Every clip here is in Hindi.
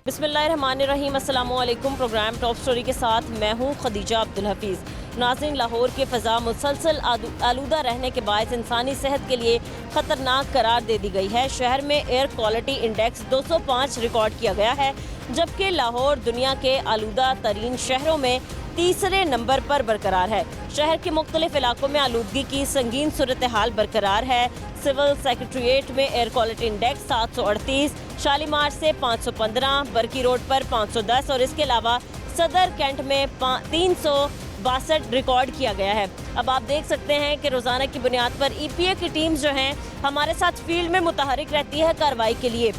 बिस्मिल्लाहिर्रहमानिर्रहीम, अस्सलामुअलैकुम। प्रोग्राम टॉप स्टोरी के साथ मैं हूँ खदीजा अब्दुल हफीज़। नाज़रीन, लाहौर की फ़ज़ा मुसलसल आलूदा रहने के बायस इंसानी सेहत के लिए ख़तरनाक करार दे दी गई है। शहर में एयर क्वालिटी इंडेक्स 205 रिकॉर्ड किया गया है, जबकि लाहौर दुनिया के आलूदा तरीन शहरों में तीसरे नंबर पर बरकरार है। शहर के मुख्तलिफ इलाकों में आलूदगी की संगीन सूरत हाल बरकरार है। सिविल सेक्रेटरीट में एयर क्वालिटी इंडेक्स 738, शालीमार से 515, बरकी रोड पर 510 और इसके अलावा सदर कैंट में 362 रिकॉर्ड किया गया है। अब आप देख सकते हैं कि रोज़ाना की बुनियाद पर EPA की टीम्स जो हैं हमारे साथ फील्ड में मुतहरिक रहती है कार्रवाई के लिए।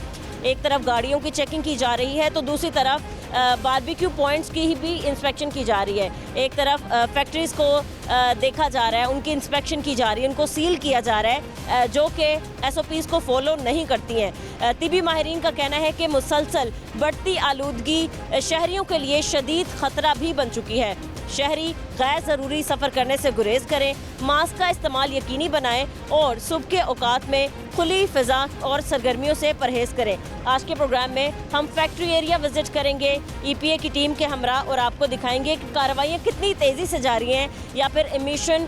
एक तरफ गाड़ियों की चेकिंग की जा रही है तो दूसरी तरफ बारबेक्यू पॉइंट्स की भी इंस्पेक्शन की जा रही है। एक तरफ फैक्ट्रीज़ को देखा जा रहा है, उनकी इंस्पेक्शन की जा रही है, उनको सील किया जा रहा है जो कि SOPs को फॉलो नहीं करती हैं। तिबी माहिरीन का कहना है कि मुसलसल बढ़ती आलूदगी शहरियों के लिए शदीद ख़तरा भी बन चुकी है। शहरी गैर ज़रूरी सफ़र करने से गुरेज करें, मास्क का इस्तेमाल यकीनी बनाएं और सुबह के औकात में खुली फ़िज़ा और सरगर्मियों से परहेज़ करें। आज के प्रोग्राम में हम फैक्ट्री एरिया विज़िट करेंगे EPA की टीम के हमरा और आपको दिखाएंगे कि कार्रवाइयाँ कितनी तेज़ी से जारी हैं, या फिर एमिशन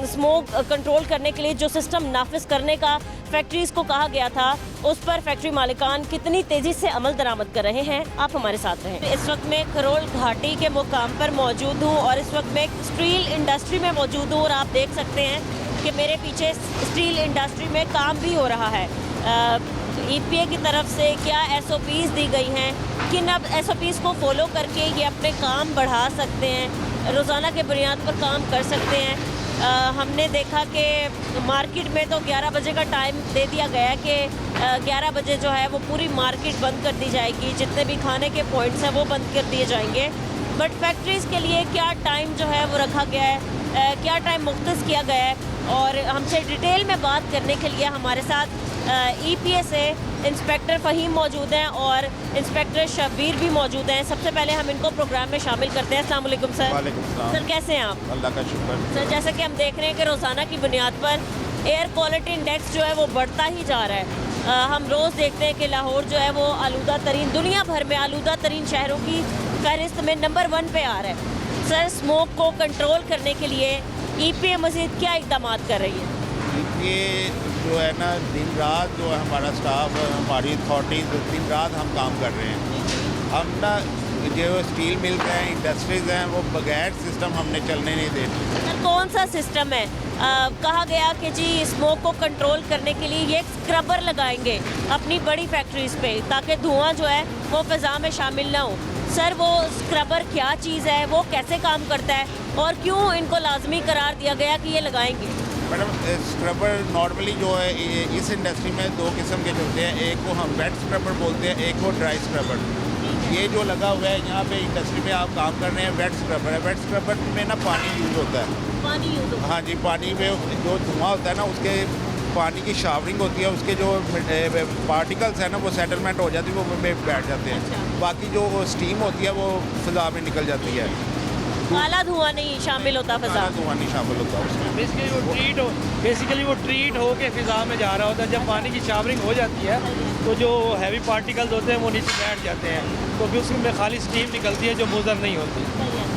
स्मोक कंट्रोल करने के लिए जो सिस्टम नाफिज करने का फैक्ट्रीज़ को कहा गया था उस पर फैक्ट्री मालिकान कितनी तेज़ी से अमल दरामद कर रहे हैं। आप हमारे साथ रहें। इस वक्त मैं खरोल घाटी के मुकाम पर मौजूद हूँ और इस वक्त मैं स्टील इंडस्ट्री में मौजूद हूँ और आप देख सकते हैं कि मेरे पीछे स्टील इंडस्ट्री में काम भी हो रहा है। EPA की तरफ से क्या SOPs दी गई हैं, किन अब SOPs को फॉलो करके ये अपने काम बढ़ा सकते हैं, रोज़ाना के बुनियाद पर काम कर सकते हैं। हमने देखा कि मार्केट में तो 11 बजे का टाइम दे दिया गया है कि 11 बजे जो है वो पूरी मार्केट बंद कर दी जाएगी, जितने भी खाने के पॉइंट्स हैं वो बंद कर दिए जाएंगे। बट फैक्ट्रीज़ के लिए क्या टाइम जो है वो रखा गया है, क्या टाइम मुख्तस किया गया है, और हमसे डिटेल में बात करने के लिए हमारे साथ EPA से इंस्पेक्टर फ़हीम मौजूद हैं और इंस्पेक्टर शब्बीर भी मौजूद हैं। सबसे पहले हम इनको प्रोग्राम में शामिल करते हैं। अस्सलाम वालेकुम सर। वालेकुम सलाम। सर कैसे हैं आप? अल्लाह का शुक्र। सर, जैसे कि हम देख रहे हैं कि रोज़ाना की बुनियाद पर एयर क्वालिटी इंडेक्स जो है वो बढ़ता ही जा रहा है। हम रोज़ देखते हैं कि लाहौर जो है वो आलूदा तरीन, दुनिया भर में आलूदा तरीन शहरों की फहरिस्त में नंबर 1 पे आ रहा है। सर, स्मोक को कंट्रोल करने के लिए EPA मज़ीद क्या इक़दाम कर रही है? ये जो है ना, दिन रात जो है हमारा स्टाफ, हमारी अथॉरिटीज़ दिन रात हम काम कर रहे हैं। हम ना जो स्टील मिल हैं, इंडस्ट्रीज़ हैं, वो बगैर सिस्टम हमने चलने नहीं देते। सर, कौन सा सिस्टम है? कहा गया कि जी स्मोक को कंट्रोल करने के लिए ये स्क्रबर लगाएंगे अपनी बड़ी फैक्ट्रीज़ पे ताकि धुआं जो है वो फ़िज़ा में शामिल ना हो। सर, वो स्क्रबर क्या चीज़ है, वो कैसे काम करता है और क्यों इनको लाजमी करार दिया गया कि ये लगाएंगे? मैडम, स्क्रबर नॉर्मली जो है इस इंडस्ट्री में 2 किस्म के होते हैं। एक को हम वेट स्क्रबर बोलते हैं, एक को ड्राई स्क्रबर। ये जो लगा हुआ है यहाँ पे इंडस्ट्री में आप काम कर रहे हैं, वेट स्क्रबर है। वेट स्क्रबर में ना पानी यूज़ होता है। पानी यूज़ होता है? हाँ जी, पानी में जो धुआं होता है ना, उसके पानी की शावरिंग होती है, उसके जो पार्टिकल्स हैं ना वो सेटलमेंट हो जाती है, वो में बैठ जाते हैं। अच्छा। बाकी जो स्टीम होती है वो फ़िज़ा में निकल जाती है। काला धुआं नहीं शामिल होता फ़िज़ा? काला धुआं नहीं शामिल होता उसमें। बेसिकली वो ट्रीट हो के फ़िज़ा में जा रहा होता है। जब पानी की शावरिंग हो जाती है तो जो हैवी पार्टिकल्स होते हैं वो नीचे बैठ जाते हैं, तो फिर उसमें खाली स्टीम निकलती है जो मुज़र नहीं होती।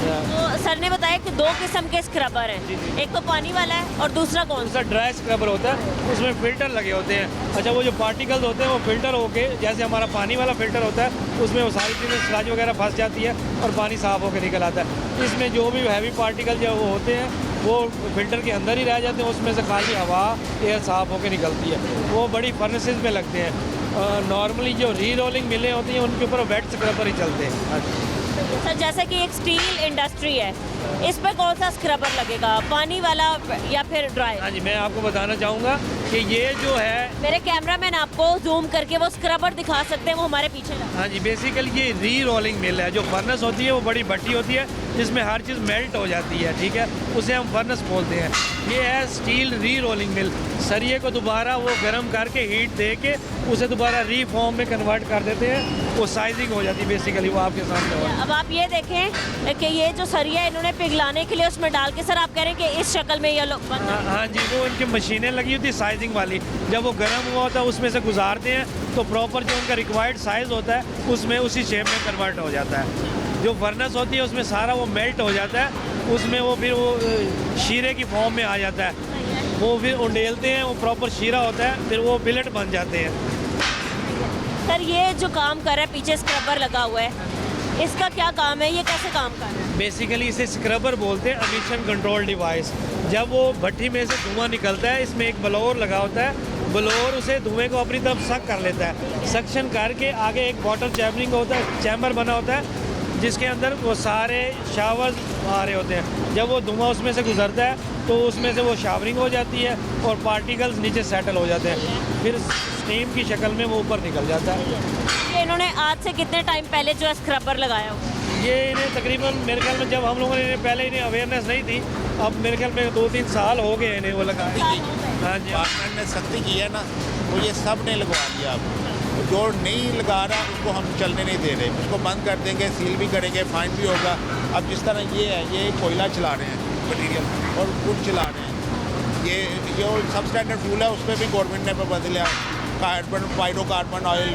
तो सर ने बताया कि 2 किस्म के स्क्रबर हैं, एक तो पानी वाला है और दूसरा कौन सा? दूसरा ड्राई स्क्रबर होता है, उसमें फ़िल्टर लगे होते हैं। अच्छा, वो जो पार्टिकल्स होते हैं वो फ़िल्टर होके, जैसे हमारा पानी वाला फ़िल्टर होता है उसमें वो सारी चीज़ें स्लज वगैरह फंस जाती है और पानी साफ़ होकर निकल आता है। इसमें जो भी हैवी पार्टिकल जो वो होते हैं वो फ़िल्टर के अंदर ही रह जाते हैं, उसमें से खाली हवा एयर साफ़ होकर निकलती है। वो बड़ी फर्नेसेस में लगते हैं। नॉर्मली जो री रोलिंग मिलें होती हैं उनके ऊपर वेट स्क्रबर ही चलते हैं। सर, जैसे कि एक स्टील इंडस्ट्री है, इस पर कौन सा स्क्रबर लगेगा, पानी वाला या फिर ड्राई? हाँ जी, मैं आपको बताना चाहूँगा कि ये जो है, मेरे कैमरामैन आपको जूम करके वो स्क्रबर दिखा सकते हैं, वो हमारे पीछे लगा। हाँ जी, बेसिकली ये री रोलिंग मिल है। जो फर्नेस होती है वो बड़ी भट्टी होती है जिसमें हर चीज़ मेल्ट हो जाती है, ठीक है, उसे हम फर्नेस बोलते हैं। ये है स्टील री रोलिंग मिल। सरिये को दोबारा वो गर्म करके हीट दे के उसे दोबारा री फॉर्म में कन्वर्ट कर देते हैं, वो साइजिंग हो जाती है बेसिकली, वो आपके सामने हो। अब आप ये देखें कि ये जो सरिया इन्होंने पिघलाने के लिए उसमें डाल के, सर आप कह रहे हैं कि इस शक्ल में ये लोग हाँ जी, वो इनकी मशीनें लगी होती है साइजिंग ब्रीदिंग वाली, जब वो गर्म हुआ होता है उसमें से गुजारते हैं तो प्रॉपर जो उनका रिक्वायर्ड साइज़ होता है उसमें उसी शेप में कन्वर्ट हो जाता है। जो फर्नेस होती है उसमें सारा वो मेल्ट हो जाता है, उसमें वो फिर वो शीरे की फॉर्म में आ जाता है, वो फिर उंडेलते हैं, वो प्रॉपर शीरा होता है, फिर वो बिलेट बन जाते हैं। सर ये जो काम कर रहा है, पीछे स्क्रबर लगा हुआ है, इसका क्या काम है, ये कैसे काम कर रहा है? बेसिकली इसे स्क्रबर बोलते हैं, एमिशन कंट्रोल डिवाइस। जब वो भट्टी में से धुआं निकलता है, इसमें एक ब्लोअर लगा होता है, ब्लोअर उसे धुएं को अपनी तरफ सक कर लेता है, सक्शन करके आगे एक वाटर चैम्बरिंग होता है, चैम्बर बना होता है जिसके अंदर वो सारे शावर्स आ रहे होते हैं। जब वो धुआं उसमें से गुजरता है तो उसमें से वो शावरिंग हो जाती है और पार्टिकल्स नीचे सेटल हो जाते हैं, फिर स्टीम की शक्ल में वो ऊपर निकल जाता है। ये इन्होंने आज से कितने टाइम पहले जो है स्क्रबर लगाया हुआ? ये इन्हें तकरीबन मेरे ख्याल में जब हम लोगों ने इन्हें पहले इन्हें अवेयरनेस नहीं थी, अब मेरे ख्याल में 2-3 साल हो गए इन्हें वो लगाए। हाँ जी, गवर्नमेंट ने सख्ती की है ना, तो ये सब ने लगवा दिया। अब जो नहीं लगा रहा उसको हम चलने नहीं दे रहे, उसको बंद कर देंगे, सील भी करेंगे, फाइन भी होगा। अब जिस तरह ये है, ये कोयला चला रहे हैं मटीरियल और फूड चला रहे हैं, ये जो सब स्टैंडर्ड फ्यूल है उस पर भी गवर्नमेंट ने पाबंदी लिया। कार्बन हाइड्रोकार्बन ऑयल,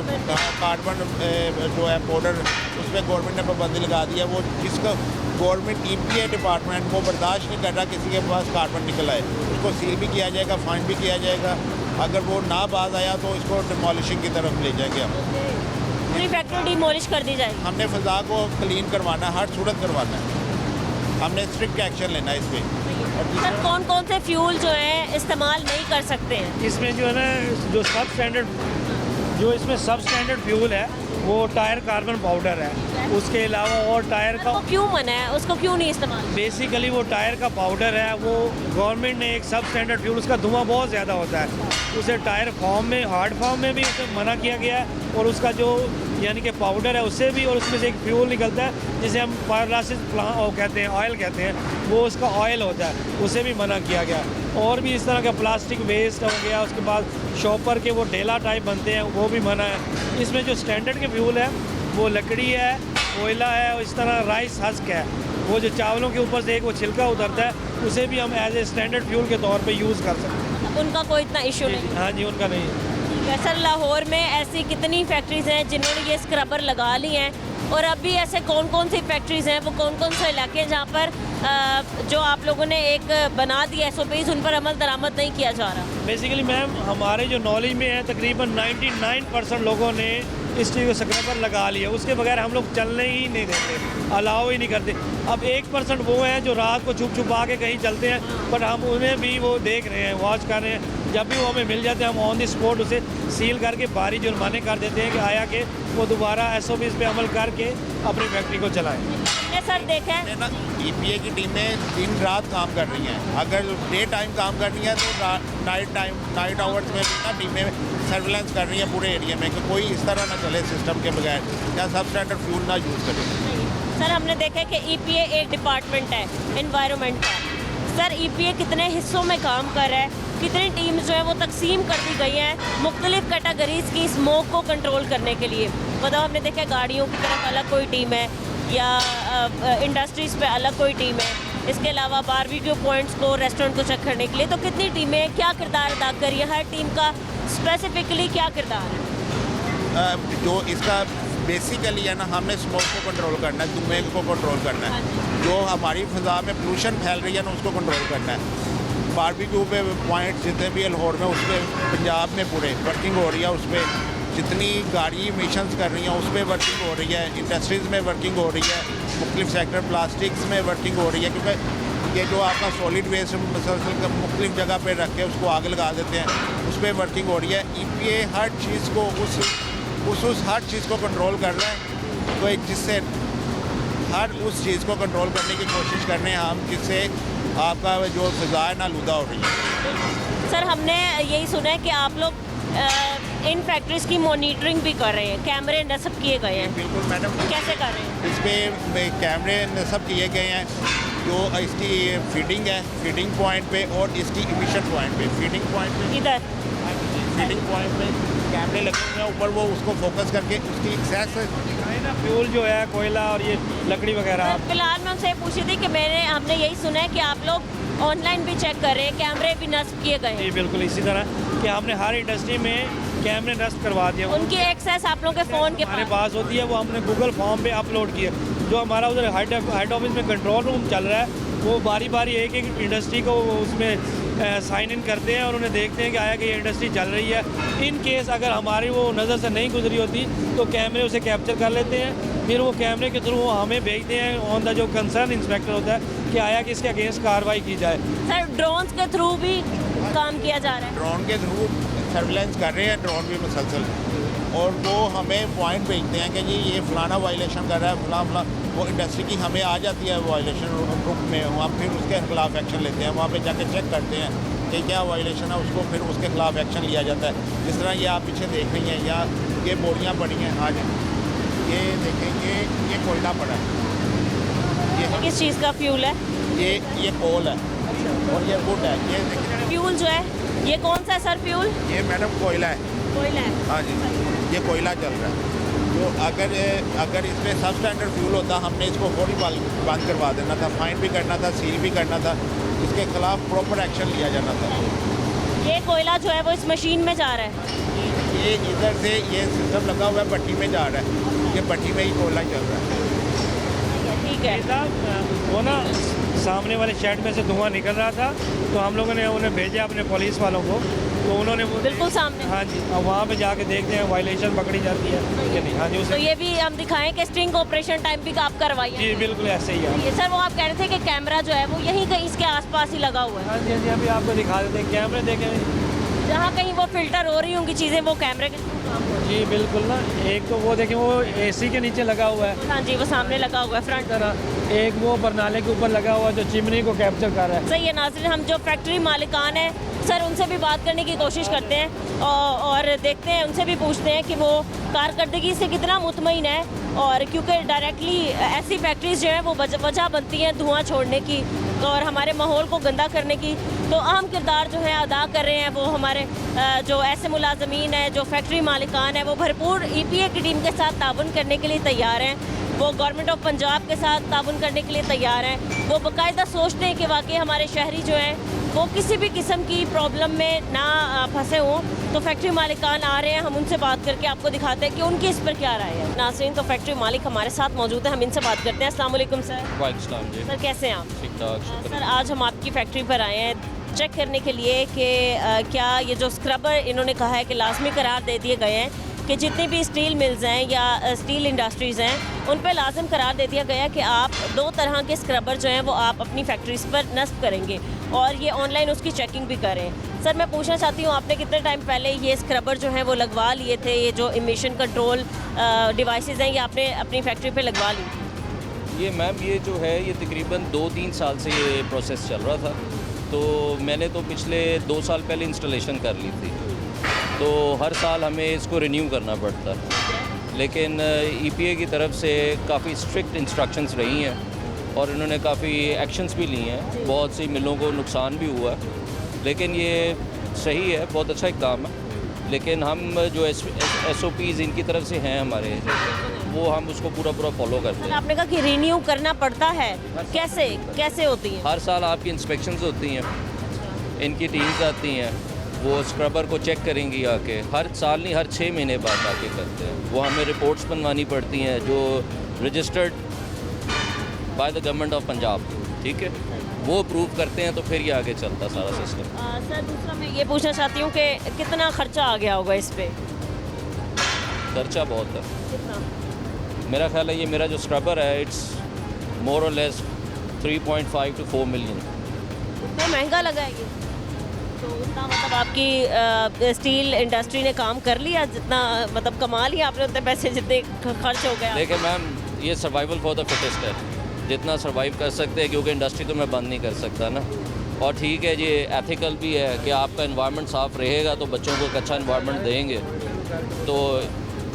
कार्बन जो है पाउडर, उस पर गवर्नमेंट ने पाबंदी लगा दिया। वो जिसका गवर्नमेंट EPA डिपार्टमेंट वो बर्दाश्त नहीं कर रहा किसी के पास कार्बन निकल आए, उसको सील भी किया जाएगा, फाइन भी किया जाएगा। अगर वो ना बाज आया तो इसको डिमोलिशिंग की तरफ ले जाएंगे हम। पूरी फैक्ट्री डिमोलिश कर दी जाएगी। हमने फ़ज़ा को क्लीन करवाना है, हर सूरत करवाना है, हमने स्ट्रिक्ट एक्शन लेना है इस पर। सर कौन कौन से फ्यूल जो है इस्तेमाल नहीं कर सकते हैं? इसमें जो है ना, जो सब स्टैंडर्ड फ्यूल है वो टायर कार्बन पाउडर है, उसके अलावा और टायर का वो क्यों मना है, उसको क्यों नहीं इस्तेमाल? बेसिकली वो टायर का पाउडर है, वो गवर्नमेंट ने एक सब स्टैंडर्ड फ्यूल, उसका धुआं बहुत ज़्यादा होता है, उसे टायर फॉर्म में, हार्ड फॉर्म में भी उसे मना किया गया है, और उसका जो यानी कि पाउडर है उससे भी, और उसमें से एक फ्यूल निकलता है जिसे हम पायरोलाइसिस कहते हैं, ऑयल कहते हैं, वो उसका ऑयल होता है, उसे भी मना किया गया। और भी इस तरह का प्लास्टिक वेस्ट हो गया, उसके बाद शॉपर के वो ढेला टाइप बनते हैं, वो भी मना है। इसमें जो स्टैंडर्ड के फ्यूल है वो लकड़ी है, कोयला है, और इस तरह राइस हस्क है, वो जो चावलों के ऊपर से एक वो छिलका उतरता है, उसे भी हम एज ए स्टैंडर्ड फ्यूल के तौर पे यूज़ कर सकते हैं। उनका कोई इतना इशू नहीं? हाँ जी, उनका नहीं है। सर लाहौर में ऐसी कितनी फैक्ट्रीज़ हैं जिन्होंने ये स्क्रबर लगा ली हैं, और अभी ऐसे कौन कौन सी फैक्ट्रीज़ हैं, वो कौन कौन से इलाके हैं जहाँ पर जो आप लोगों ने एक बना दिया SOPs, उन पर अमल दरामद नहीं किया जा रहा? बेसिकली मैम, हमारे जो नॉलेज में है तकरीबन 99% लोगों ने इस चीज़ को स्क्रबर लगा लिया, उसके बगैर हम लोग चलने ही नहीं देते, अलाउ ही नहीं करते। अब 1% वो हैं जो रात को छुप छुपा के कहीं चलते हैं, बट हम उन्हें भी वो देख रहे हैं, वॉच कर रहे हैं। जब भी वो हमें मिल जाते हैं हम ऑन द स्पॉट उसे सील करके भारी जुर्माने कर देते हैं कि आया कि वो दोबारा SOPs पे अमल करके अपनी फैक्ट्री को चलाएं। सर देखा है ना, EPA की टीमें दिन रात काम कर रही हैं। अगर डे टाइम काम करनी है तो नाइट आवर्स में भी ना टीमें सर्विलेंस कर रही हैं पूरे एरिया में, कि कोई इस तरह ना चले सिस्टम के बगैर, या सब स्टैंडर्ड फ्यूल ना यूज़ करें। सर हमने देखा है कि EPA एक डिपार्टमेंट है एनवायरनमेंट का। सर EPA कितने हिस्सों में काम कर रहा है, कितनी टीम्स जो है वो तकसीम कर दी गई हैं मुख्तलिफ कैटेगरीज की स्मोक को कंट्रोल करने के लिए? मतलब हमने देखा है गाड़ियों की तरफ अलग कोई टीम है, या इंडस्ट्रीज़ पे अलग कोई टीम है, इसके अलावा बारबेक्यू पॉइंट्स को, रेस्टोरेंट को चेक करने के लिए। तो कितनी टीमें क्या किरदार अदा कर रही है, हर टीम का स्पेसिफिकली क्या किरदार है? जो इसका बेसिकली है ना, हमने स्मोक को कंट्रोल करना है, धुएं को कंट्रोल करना है, जो हमारी फ़ज़ा में पोल्यूशन फैल रही है ना उसको कंट्रोल करना है। बारबेक्यू पे पॉइंट जितने भी लाहौर में, उस पर पंजाब में पूरे वर्किंग हो रही है, उस पर जितनी गाड़ी मिशंस कर रही हैं उस पर वर्किंग हो रही है, इंडस्ट्रीज़ में वर्किंग हो रही है, मुख्तलिफ सेक्टर प्लास्टिक्स में वर्किंग हो रही है, क्योंकि ये जो आपका सॉलिड वेस्ट मुसलसल मुख्तलिफ जगह पर रख के उसको आग लगा देते हैं, उस पर वर्किंग हो रही है। EPA हर चीज़ को उस हर चीज़ को कंट्रोल कर रहा है, तो एक जिससे हर उस चीज़ को कंट्रोल करने की कोशिश कर रहे हैं हम, जिससे आपका जो फ़ज़ा है ना आलूदा हो रही है। सर हमने यही सुना है कि आप लोग इन फैक्ट्रीज़ की मॉनिटरिंग भी कर रहे हैं, कैमरे नस्ब किए गए हैं? बिल्कुल मैडम। कैसे कर रहे हैं? इस पर कैमरे नस्ब किए गए हैं, जो इसकी फीडिंग है, फीडिंग पॉइंट पे, और इसकी इमिशन पॉइंट पे। फीडिंग पॉइंट पे इधर फीडिंग पॉइंट पे कैमरे लगे हुए हैं ऊपर, वो उसको फोकस करके उसकी एक्सेस फ्यूल जो है, कोयला और ये लकड़ी वगैरह। फिलहाल मैं उनसे पूछी थी कि हमने यही सुना है कि आप लोग ऑनलाइन भी चेक कर रहे हैं, कैमरे भी नस्ब किए गए जी हैं। बिल्कुल इसी तरह कि हमने हर इंडस्ट्री में कैमरे नस्ब करवा दिए। उनकी एक्सेस आप लोगों के फ़ोन के हमारे पास पास होती है, वो हमने गूगल फॉर्म पे अपलोड किए। जो हमारा उधर हेड ऑफिस में कंट्रोल रूम चल रहा है, वो बारी बारी एक एक इंडस्ट्री को उसमें साइन इन करते हैं और उन्हें देखते हैं कि आया कि ये इंडस्ट्री चल रही है। इन केस अगर हमारी वो नज़र से नहीं गुजरी होती तो कैमरे उसे कैप्चर कर लेते हैं, फिर वो कैमरे के थ्रू हमें भेजते हैं ऑन द जो कंसर्न इंस्पेक्टर होता है कि आया कि इसके अगेंस्ट कार्रवाई की जाए। सर ड्रोन्स के थ्रू भी काम किया जा रहा है। ड्रोन के थ्रू सर्विलेंस कर रहे हैं, ड्रोन भी मुसलसल, और वो हमें पॉइंट भेजते हैं कि जी ये फलाना वायलेशन कर रहा है, फला वो इंडस्ट्री की हमें आ जाती है वायलेशन ग्रुप में, हम फिर उसके खिलाफ एक्शन लेते हैं। वहाँ पे जाके चेक करते हैं कि क्या वायलेशन है, उसको फिर उसके खिलाफ एक्शन लिया जाता है। जिस तरह ये आप पीछे देख रही हैं, या ये बोरियाँ पड़ी हैं, आज ये देखें, ये कोयला पड़ा है, ये किस चीज़ का फ्यूल है? ये कोल है और ये वुड है। ये देखिए, फ्यूल जो है ये कौन सा है सर फ्यूल? ये मैडम कोयला है। कोयला है। हाँ जी, ये कोयला चल रहा है। तो अगर इसमें सब स्टैंडर्ड फ्यूल होता, हमने इसको फौरी बंद करवा देना था, फाइन भी करना था, सील भी करना था, इसके खिलाफ प्रॉपर एक्शन लिया जाना था। ये कोयला जो है वो इस मशीन में जा रहा है। ये इधर से ये सिस्टम लगा हुआ है, भट्टी में जा रहा है, ये भट्टी में ही कोयला चल रहा है। ठीक है। वो ना सामने वाले शेड में से धुआं निकल रहा था, तो हम लोगों ने उन्हें भेजा अपने पुलिस वालों को, तो उन्होंने वो बिल्कुल सामने। हाँ जी, अब वहाँ पे जाके देखते हैं वायलेशन पकड़ी जाती है कि नहीं। हाँ जी, तो उसे ये भी हम दिखाएं कि स्ट्रिंग ऑपरेशन टाइम भी आप करवाइए। जी बिल्कुल ऐसे ही है। ये सर वो आप कह रहे थे कि कैमरा जो है वो यहीं कहीं इसके आसपास ही लगा हुआ है। हाँ जी हाँ जी, अभी आपको दिखा देते हैं, कैमरे देखें। जहाँ कहीं वो फिल्टर हो रही होंगी चीज़ें, वो कैमरे के थ्रू काम हो रही जी बिल्कुल ना, एक तो वो देखें वो एसी के नीचे लगा हुआ है है। हाँ जी, वो सामने लगा हुआ है फ्रंट। तरह, एक वो बरनाले के ऊपर लगा हुआ है जो चिमनी को कैप्चर कर रहा है। सही है नाज़रीन, हम जो फैक्ट्री मालिकान है सर उनसे भी बात करने की कोशिश करते हैं और देखते हैं, उनसे भी पूछते हैं कि वो कारकर्दगी से कितना मुतमईन है, और क्योंकि डायरेक्टली ऐसी फैक्ट्रीज जो है वो वजह बनती हैं धुआं छोड़ने की और हमारे माहौल को गंदा करने की, तो अहम किरदार जो है अदा कर रहे हैं वो हमारे जो ऐसे मुलाजमीन हैं, जो फैक्ट्री मालिकान है, वो भरपूर EPA की टीम के साथ ताउन करने के लिए तैयार हैं। वो गवर्नमेंट ऑफ पंजाब के साथ ताउन करने के लिए तैयार हैं। वो बाकायदा सोचते हैं कि वाकई हमारे शहरी जो हैं वो किसी भी किस्म की प्रॉब्लम में ना फंसे हों। तो फैक्ट्री मालिकान आ रहे हैं, हम उनसे बात करके आपको दिखाते हैं कि उनकी इस पर क्या राय है। नाज़रीन, तो फैक्ट्री मालिक हमारे साथ मौजूद हैं, हम इनसे बात करते हैं। अस्सलाम वालेकुम सर। वालेकुम जी, सर कैसे हैं आप? ठीक ठाक सर शुक्रिया। आज हम आपकी फैक्ट्री पर आए हैं चेक करने के लिए कि क्या ये जो स्क्रबर इन्होंने कहा है कि लाजमी करार दे दिए गए हैं कि जितनी भी स्टील मिल्स हैं या स्टील इंडस्ट्रीज़ हैं उन पर लाजम करार दे दिया गया कि आप 2 तरह के स्क्रबर जो हैं वो आप अपनी फैक्ट्रीज़ पर नस्ब करेंगे और ये ऑनलाइन उसकी चेकिंग भी करें। सर मैं पूछना चाहती हूँ, आपने कितने टाइम पहले ये स्क्रबर जो हैं वो लगवा लिए थे? ये जो इमिशन कंट्रोल डिवाइसेस हैं ये आपने अपनी फैक्ट्री पर लगवा ली? ये मैम ये जो है ये तकरीबन 2-3 साल से ये प्रोसेस चल रहा था, तो मैंने तो पिछले 2 साल पहले इंस्टॉलेशन कर ली थी, तो हर साल हमें इसको रिन्यू करना पड़ता है। लेकिन EPA की तरफ से काफ़ी स्ट्रिक्ट इंस्ट्रक्शंस रही हैं और इन्होंने काफ़ी एक्शंस भी लिए हैं, बहुत सी मिलों को नुकसान भी हुआ है, लेकिन ये सही है, बहुत अच्छा एक काम है। लेकिन हम जो SOPs इनकी तरफ से हैं हमारे, वो हम उसको पूरा फॉलो करते सर हैं। आपने कहा कि रिन्यू करना पड़ता है, कैसे होती है? हर साल आपकी इंस्पेक्शंस होती हैं, इनकी टीम्स आती हैं, वो स्क्रबर को चेक करेंगी आके, हर साल नहीं हर 6 महीने बाद आके करते हैं। वो हमें रिपोर्ट्स बनवानी पड़ती हैं जो registered by the government of Punjab, ठीक है, वो अप्रूव करते हैं, तो फिर ये आगे चलता सारा सिस्टम। सर दूसरा मैं ये पूछना चाहती हूँ कि कितना खर्चा आ गया होगा इस पे? खर्चा बहुत है, कितना? मेरा ख्याल है ये मेरा जो स्क्रबर है इट्स मोर और लेस 3.5 to 4 मिलियन। इतना महंगा लगा है ये? तो उतना मतलब आपकी स्टील इंडस्ट्री ने काम कर लिया, जितना मतलब कमा लिया आपने उतने पैसे जितने खर्च हो गया? देखिए मैम, ये सर्वाइवल फॉर द फिटेस्ट है, जितना सर्वाइव कर सकते हैं, क्योंकि इंडस्ट्री तो मैं बंद नहीं कर सकता ना। और ठीक है, ये एथिकल भी है कि आपका एनवायरनमेंट साफ़ रहेगा तो बच्चों को एक अच्छा एनवायरनमेंट देंगे, तो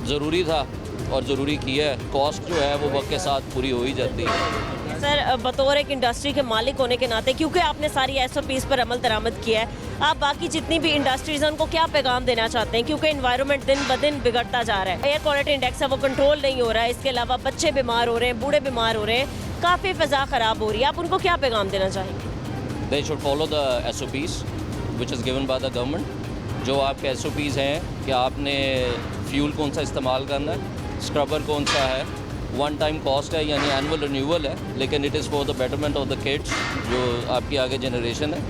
ज़रूरी था और ज़रूरी किया है। कॉस्ट जो है वो वक्त के साथ पूरी हो ही जाती है। सर बतौर एक इंडस्ट्री के मालिक होने के नाते, क्योंकि आपने सारी SOPs पर अमल दरामद किया है, आप बाकी जितनी भी इंडस्ट्रीज़ हैं उनको क्या पैगाम देना चाहते हैं? क्योंकि इन्वायरमेंट दिन ब दिन बिगड़ता जा रहा है, एयर क्वालिटी इंडेक्स है वो कंट्रोल नहीं हो रहा है, इसके अलावा बच्चे बीमार हो रहे हैं, बूढ़े बीमार हो रहे हैं, काफ़ी फ़ज़ा ख़राब हो रही है, आप उनको क्या पैगाम देना चाहेंगे? They should follow the SOPs which is given by the government. जो आपके SOPs हैं कि आपने फ्यूल कौन सा इस्तेमाल करना है, स्क्रबर कौन सा है, वन टाइम कॉस्ट है यानी एनुअल रिन्यूअल है, लेकिन it is for the betterment of the kids, जो आपकी आगे जनरेशन है।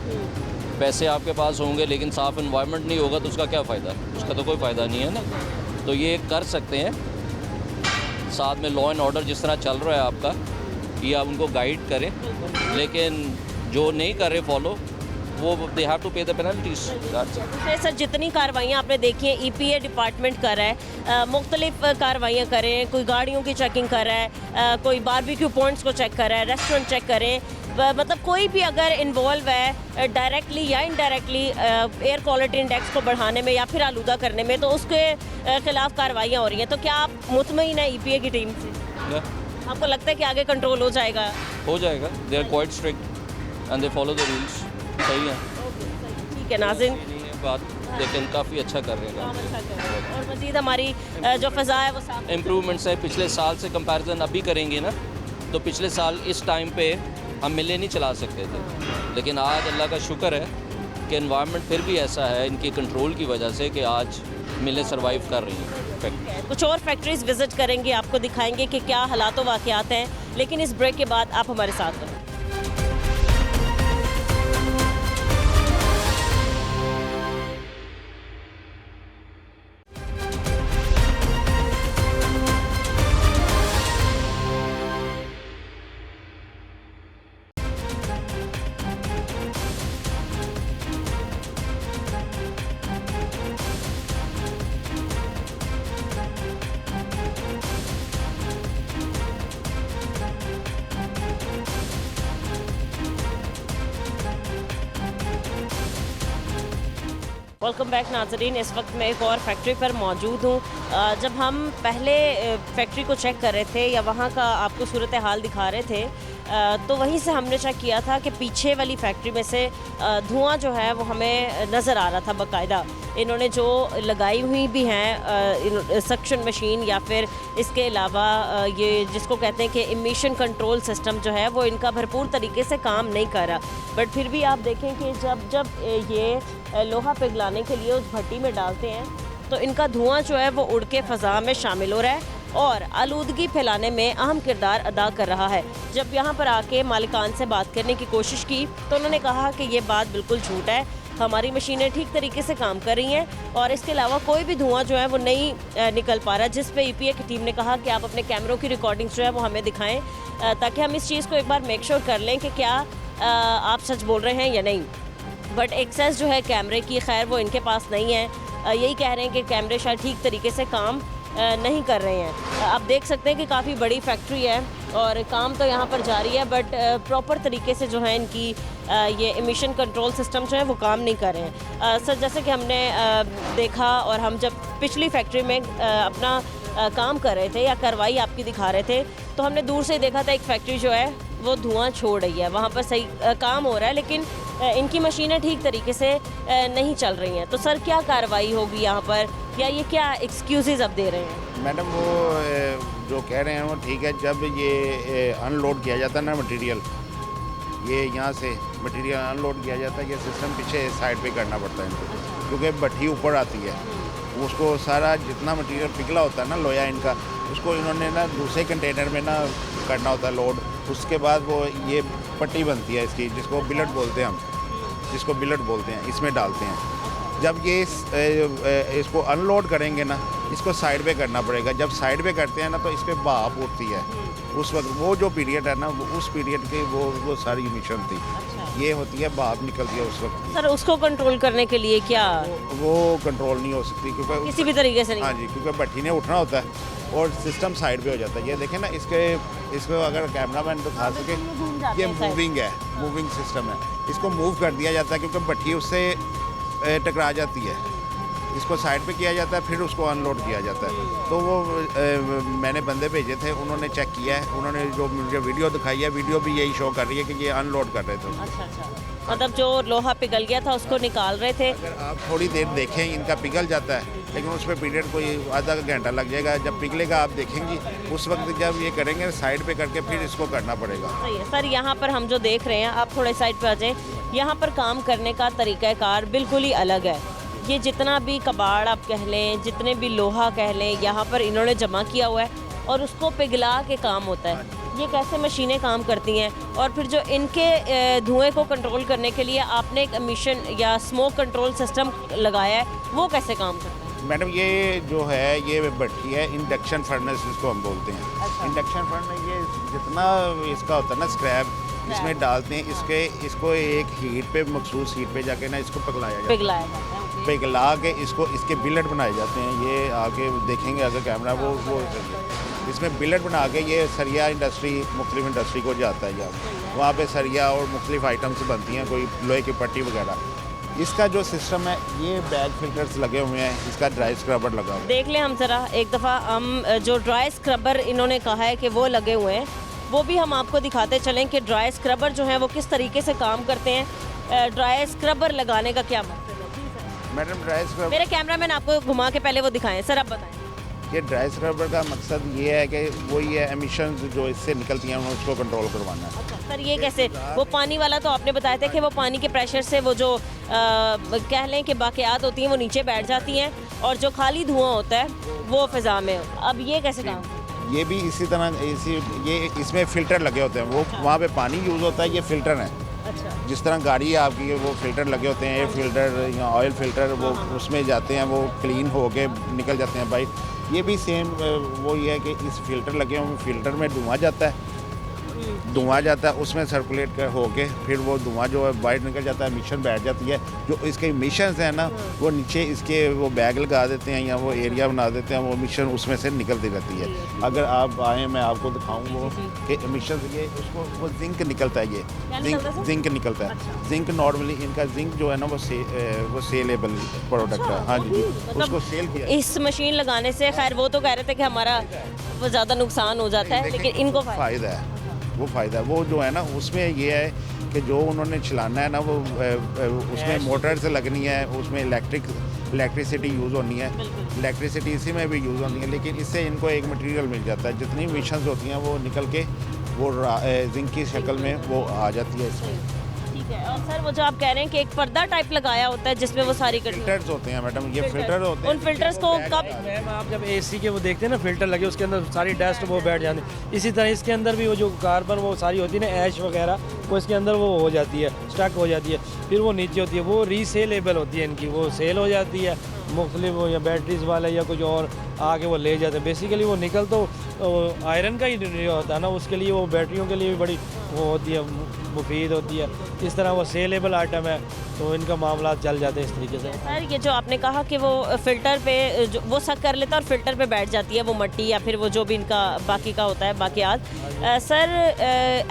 पैसे आपके पास होंगे लेकिन साफ़ इन्वायरमेंट नहीं होगा तो उसका क्या फ़ायदा, उसका तो कोई फ़ायदा नहीं है ना। तो ये कर सकते हैं, साथ में लॉ एंड ऑर्डर जिस तरह चल रहा है आपका, ये आप उनको गाइड करें, लेकिन जो नहीं कर रहे फॉलो वो दे हैव टू पे द पेनल्टीज। सर जितनी कार्रवाइयाँ आपने देखी हैं EPA डिपार्टमेंट कर रहा है, मुख्तलिफ कार्रवाइयाँ कर रहे हैं, कोई गाड़ियों की चेकिंग कर रहा है, कोई बारबेक्यू पॉइंट्स को चेक कर रहा है, रेस्टोरेंट चेक करें, मतलब कोई भी अगर इन्वॉल्व है डायरेक्टली या इनडायरेक्टली एयर क्वालिटी इंडेक्स को बढ़ाने में या फिर आलूदा करने में, तो उसके खिलाफ कार्रवाइयाँ हो रही हैं। तो क्या आप मुतमईन हैं EPA की टीम से? आपको लगता है कि आगे कंट्रोल हो जाएगा? हो जाएगा, they are quite strict and they follow the rules. सही है, ठीक है नाज़रीन, नहीं है बात, लेकिन काफ़ी अच्छा कर रहे हैं काम। और मज़ीद हमारी जो फ़ज़ा है वो साफ इम्प्रूवमेंट्स है, पिछले साल से कंपैरिजन अभी करेंगे ना, तो पिछले साल इस टाइम पे हम मिलें नहीं चला सकते थे, लेकिन आज अल्लाह का शुक्र है कि एनवायरनमेंट फिर भी ऐसा है इनकी कंट्रोल की वजह से कि आज मिलें सर्वाइव कर रही हैं। कुछ और फैक्ट्रीज विजिट करेंगे, आपको दिखाएंगे कि क्या हालात व वाक़यात हैं, लेकिन इस ब्रेक के बाद आप हमारे साथ रहें। वेलकम बैक नाजरीन, इस वक्त मैं एक और फैक्ट्री पर मौजूद हूँ। जब हम पहले फैक्ट्री को चेक कर रहे थे या वहाँ का आपको सूरत हाल दिखा रहे थे, तो वहीं से हमने चेक किया था कि पीछे वाली फैक्ट्री में से धुआं जो है वो हमें नज़र आ रहा था बाकायदा। इन्होंने जो लगाई हुई भी हैं सक्शन मशीन या फिर इसके अलावा ये जिसको कहते हैं कि इमिशन कंट्रोल सिस्टम जो है वो इनका भरपूर तरीके से काम नहीं कर रहा। बट फिर भी आप देखें कि जब ये लोहा पिघलाने के लिए उस भट्टी में डालते हैं तो इनका धुआं जो है वो उड़ के फ़ज़ा में शामिल हो रहा है और आलूदगी फैलाने में अहम किरदार अदा कर रहा है। जब यहाँ पर आके मालिकान से बात करने की कोशिश की तो उन्होंने कहा कि ये बात बिल्कुल झूठ है, हमारी मशीनें ठीक तरीके से काम कर रही हैं और इसके अलावा कोई भी धुआं जो है वो नहीं निकल पा रहा। जिस पे EPA की टीम ने कहा कि आप अपने कैमरों की रिकॉर्डिंग्स जो है वो हमें दिखाएं ताकि हम इस चीज़ को एक बार मेक श्योर कर लें कि क्या आप सच बोल रहे हैं या नहीं। बट एक्सेस जो है कैमरे की खैर वो इनके पास नहीं है, यही कह रहे हैं कि कैमरे शायद ठीक तरीके से काम नहीं कर रहे हैं। आप देख सकते हैं कि काफ़ी बड़ी फैक्ट्री है और काम तो यहाँ पर जारी है, बट प्रॉपर तरीके से जो है इनकी ये इमिशन कंट्रोल सिस्टम जो है वो काम नहीं कर रहे हैं। सर जैसे कि हमने देखा और हम जब पिछली फैक्ट्री में अपना काम कर रहे थे या कार्रवाई आपकी दिखा रहे थे तो हमने दूर से देखा था एक फैक्ट्री जो है वो धुआं छोड़ रही है, वहाँ पर सही काम हो रहा है लेकिन इनकी मशीनें ठीक तरीके से नहीं चल रही हैं। तो सर क्या कार्रवाई होगी यहाँ पर या ये क्या एक्सक्यूज़ अब दे रहे हैं? मैडम वो जो कह रहे हैं वो ठीक है, जब ये अनलोड किया जाता है ना मटेरियल, ये यहाँ से मटेरियल अनलोड किया जाता है, ये सिस्टम पीछे साइड पे करना पड़ता है इनको, क्योंकि भट्टी ऊपर आती है, उसको सारा जितना मटेरियल पिघला होता है ना लोया इनका, उसको इन्होंने ना दूसरे कंटेनर में ना करना होता है लोड। उसके बाद वो ये पट्टी बनती है इसकी, जिसको बिलेट बोलते हैं हम, जिसको बिलेट बोलते हैं, इसमें डालते हैं। जब ये इसको अनलोड करेंगे ना, इसको साइड पे करना पड़ेगा। जब साइड पे करते हैं ना तो इस पर भाप उठती है, उस वक्त वो जो पीरियड है ना उस पीरियड के वो सारी मिशन थी, ये होती है भाप निकलती है उस वक्त। सर उसको कंट्रोल करने के लिए क्या वो कंट्रोल नहीं हो सकती क्योंकि किसी भी तरीके से नहीं? हाँ जी, क्योंकि भट्टी ने उठना होता है और सिस्टम साइड पे हो जाता है। ये देखें ना, इसको अगर कैमरामैन दिखा सके, ये मूविंग है, मूविंग सिस्टम है, इसको मूव कर दिया जाता है क्योंकि भट्टी उससे टकरा जाती है, इसको साइड पे किया जाता है, फिर उसको अनलोड किया जाता है। तो वो मैंने बंदे भेजे थे, उन्होंने चेक किया है, उन्होंने जो मुझे वीडियो दिखाई है, वीडियो भी यही शो कर रही है कि ये अनलोड कर रहे थे। अच्छा, मतलब जो लोहा पिघल गया था उसको निकाल रहे थे। अगर आप थोड़ी देर देखें, इनका पिघल जाता है लेकिन उस पर पीरियड कोई आधा घंटा लग जाएगा। जब पिघलेगा आप देखेंगी, उस वक्त जब ये करेंगे साइड पे करके फिर इसको करना पड़ेगा। सही है सर। यहाँ पर हम जो देख रहे हैं, आप थोड़े साइड पे आ जाएं, यहाँ पर काम करने का तरीक़ाकार बिल्कुल ही अलग है। ये जितना भी कबाड़ आप कह लें, जितने भी लोहा कह लें, यहाँ पर इन्होंने जमा किया हुआ है और उसको पिघला के काम होता है। ये कैसे मशीनें काम करती हैं, और फिर जो इनके धुएं को कंट्रोल करने के लिए आपने एक एमिशन या स्मोक कंट्रोल सिस्टम लगाया है, वो कैसे काम करता है? मैडम ये जो है ये भट्टी है, इंडक्शन फर्नेस इसको हम बोलते हैं। अच्छा। इंडक्शन फर्नेस ये जितना इसका होता है ना स्क्रैप, इसमें डालते हैं, इसको एक हीट पे, मखसूस हीट पे जाके ना इसको पिघलाया जाता है। पिघलाया जाता है। पिघला के इसके बिलेट बनाए जाते हैं। ये आगे देखेंगे अगर कैमरा वो इसमें बिलेट बना के ये सरिया इंडस्ट्री, मुख्तलिफ इंडस्ट्री को जाता है। यहाँ वहाँ पे सरिया और मुख्तलिफ आइटम्स बनती हैं, कोई लोहे की पट्टी वगैरह। इसका जो सिस्टम है, ये बैग फिल्टर्स लगे हुए हैं, इसका ड्राई स्क्रबर लगा हुआ है। देख लें हम ज़रा एक दफ़ा, हम जो ड्राई स्क्रबर इन्होंने कहा है कि वो लगे हुए हैं, वो भी हम आपको दिखाते चलें कि ड्राई स्क्रबर जो है वो किस तरीके से काम करते हैं। ड्राई स्क्रबर लगाने का क्या मकसद है? मैडम ड्राई स्क्रबर, मेरे कैमरामैन आपको घुमा के पहले वो दिखाएं। सर आप बताएं। ये ड्राई स्क्रबर का मकसद ये है कि वही है एमिशंस जो इससे निकलती हैं उसको कंट्रोल करवाना है। अच्छा सर, ये कैसे? वो पानी वाला तो आपने बताया था कि वो पानी के प्रेशर से वो जो कह लें कि बाक़ियात होती हैं वो नीचे बैठ जाती हैं, और जो खाली धुआं होता है वो फ़िज़ा में। अब ये कैसे काम? ये भी इसी तरह ये इसमें फ़िल्टर लगे होते हैं। वो वहाँ पे पानी यूज़ होता है, ये फ़िल्टर है। अच्छा। जिस तरह गाड़ी है आपकी, वो फ़िल्टर लगे होते हैं, एयर फ़िल्टर या ऑयल फ़िल्टर, वो उसमें जाते हैं, वो क्लीन हो के निकल जाते हैं बाइक। ये भी सेम वो ये है कि इस फ़िल्टर लगे हुए फ़िल्टर में धुआं जाता है, उसमें सर्कुलेट होके फिर वो धुआं जो है बाहर निकल जाता है, मिशन बैठ जाती है। जो इसके इमिशंस हैं ना, वो नीचे इसके वो बैग लगा देते हैं या वो एरिया बना देते हैं, वो मिशन उसमें से निकलती रहती है। अगर आप आएँ मैं आपको दिखाऊँ वो कि इमिशन ये उसको वो जिंक निकलता है, ये जिंक निकलता है। जिंक नॉर्मली इनका जिंक जो है ना वो सेलेबल प्रोडक्ट है। हाँ जी, उसको सेल किया। इस मशीन लगाने से, खैर वो तो कह रहे थे कि हमारा वो ज़्यादा नुकसान हो जाता है, लेकिन इनको फ़ायदा है। वो जो है ना उसमें ये है कि जो उन्होंने चलाना है ना वो उसमें मोटर से लगनी है, उसमें इलेक्ट्रिसिटी यूज़ होनी है। इलेक्ट्रिसिटी इसी में भी यूज़ होनी है, लेकिन इससे इनको एक मटेरियल मिल जाता है। जितनी मिशंस होती हैं वो निकल के वो जिंक की शक्ल में वो आ जाती है इसमें। ठीक है। और सर वो जो आप कह रहे हैं कि एक पर्दा टाइप लगाया होता है जिसमें वो सारी फिल्टर्स होते हैं मैडम, ये फिल्टर होते हैं। उन फिल्टर्स को कब मैम आप जब एसी के वो देखते हैं ना फिल्टर लगे, उसके अंदर सारी डस्ट वो बैठ जाती है। इसी तरह इसके अंदर भी वो जो कार्बन वो सारी होती है ना, ऐश वगैरह, वो इसके अंदर वो हो जाती है, स्टक हो जाती है, फिर वो नीचे होती है, वो रीसेलेबल होती है इनकी, वो सेल हो जाती है। मुख्तलिफ वो या बैटरीज वाले या कुछ और आके वो ले जाते हैं। बेसिकली वो निकल तो आयरन का ही होता है ना, उसके लिए वो बैटरियों के लिए भी बड़ी वो होती है, मुफीद होती है। इस तरह वो सेलेबल आइटम है, तो इनका मामला चल जाते हैं इस तरीके से। सर ये जो आपने कहा कि वो फ़िल्टर पे जो वो सक कर लेता है और फ़िल्टर पे बैठ जाती है वो मट्टी या फिर वो जो भी इनका बाकी का होता है बाकियात। सर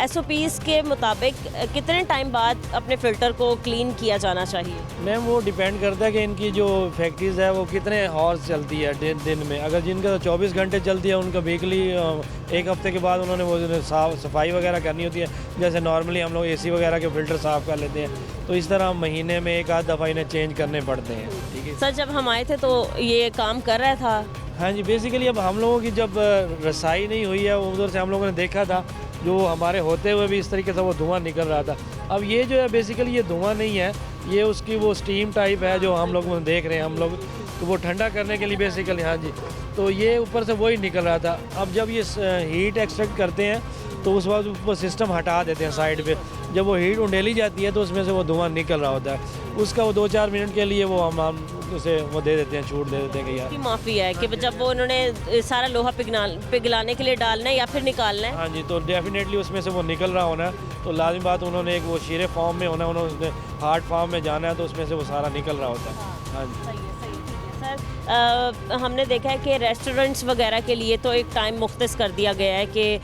SOPs के मुताबिक कितने टाइम बाद अपने फ़िल्टर को क्लीन किया जाना चाहिए? मैम वो डिपेंड करता है कि इनकी जो फैक्ट्रीज़ है वो कितने हॉर्स चलती है दिन में। अगर जिनका 24 घंटे चलती है उनका वीकली एक हफ्ते के बाद उन्होंने वो सफाई वगैरह करनी होती है। जैसे नॉर्मली हम लोग AC वगैरह के फ़िल्टर साफ़ कर लेते हैं, तो इस तरह महीने में एक आध दफ़ा इन्हें चेंज करने पड़ते हैं। ठीक है सर, जब हम आए थे तो ये काम कर रहा था? हाँ जी, बेसिकली अब हम लोगों की जब रसाई नहीं हुई है, उधर से हम लोगों ने देखा था जो हमारे होते हुए भी इस तरीके से वो धुआं निकल रहा था। अब ये जो है बेसिकली ये धुआं नहीं है, ये उसकी वो स्टीम टाइप है जो हम लोग देख रहे हैं हम लोग, तो वो ठंडा करने के लिए बेसिकली। हाँ जी, तो ये ऊपर से वही निकल रहा था। अब जब ये हीट एक्सट्रैक्ट करते हैं तो उस वक्त ऊपर सिस्टम हटा देते हैं साइड पे। जब वो हीट उंडेली जाती है तो उसमें से वो धुआं निकल रहा होता है, उसका वो 2-4 मिनट के लिए वो हम उसे वो दे देते हैं, छूट दे देते हैं कि यार। माफ़ी है कि जब वो उन्होंने सारा लोहा पिघलाने के लिए डालना है या फिर निकालना है। हाँ जी, तो डेफिनेटली उसमें से वो निकल रहा होना है, तो लाजिम बात उन्होंने एक वो शीरे फॉर्म में होना, उन्होंने हार्ड फॉर्म में जाना है, तो उसमें से वो सारा निकल रहा होता है। हाँ जी, सही है, सही है। ठीक है सर, हमने देखा है कि रेस्टोरेंट्स वगैरह के लिए तो एक टाइम मुख्तस कर दिया गया है कि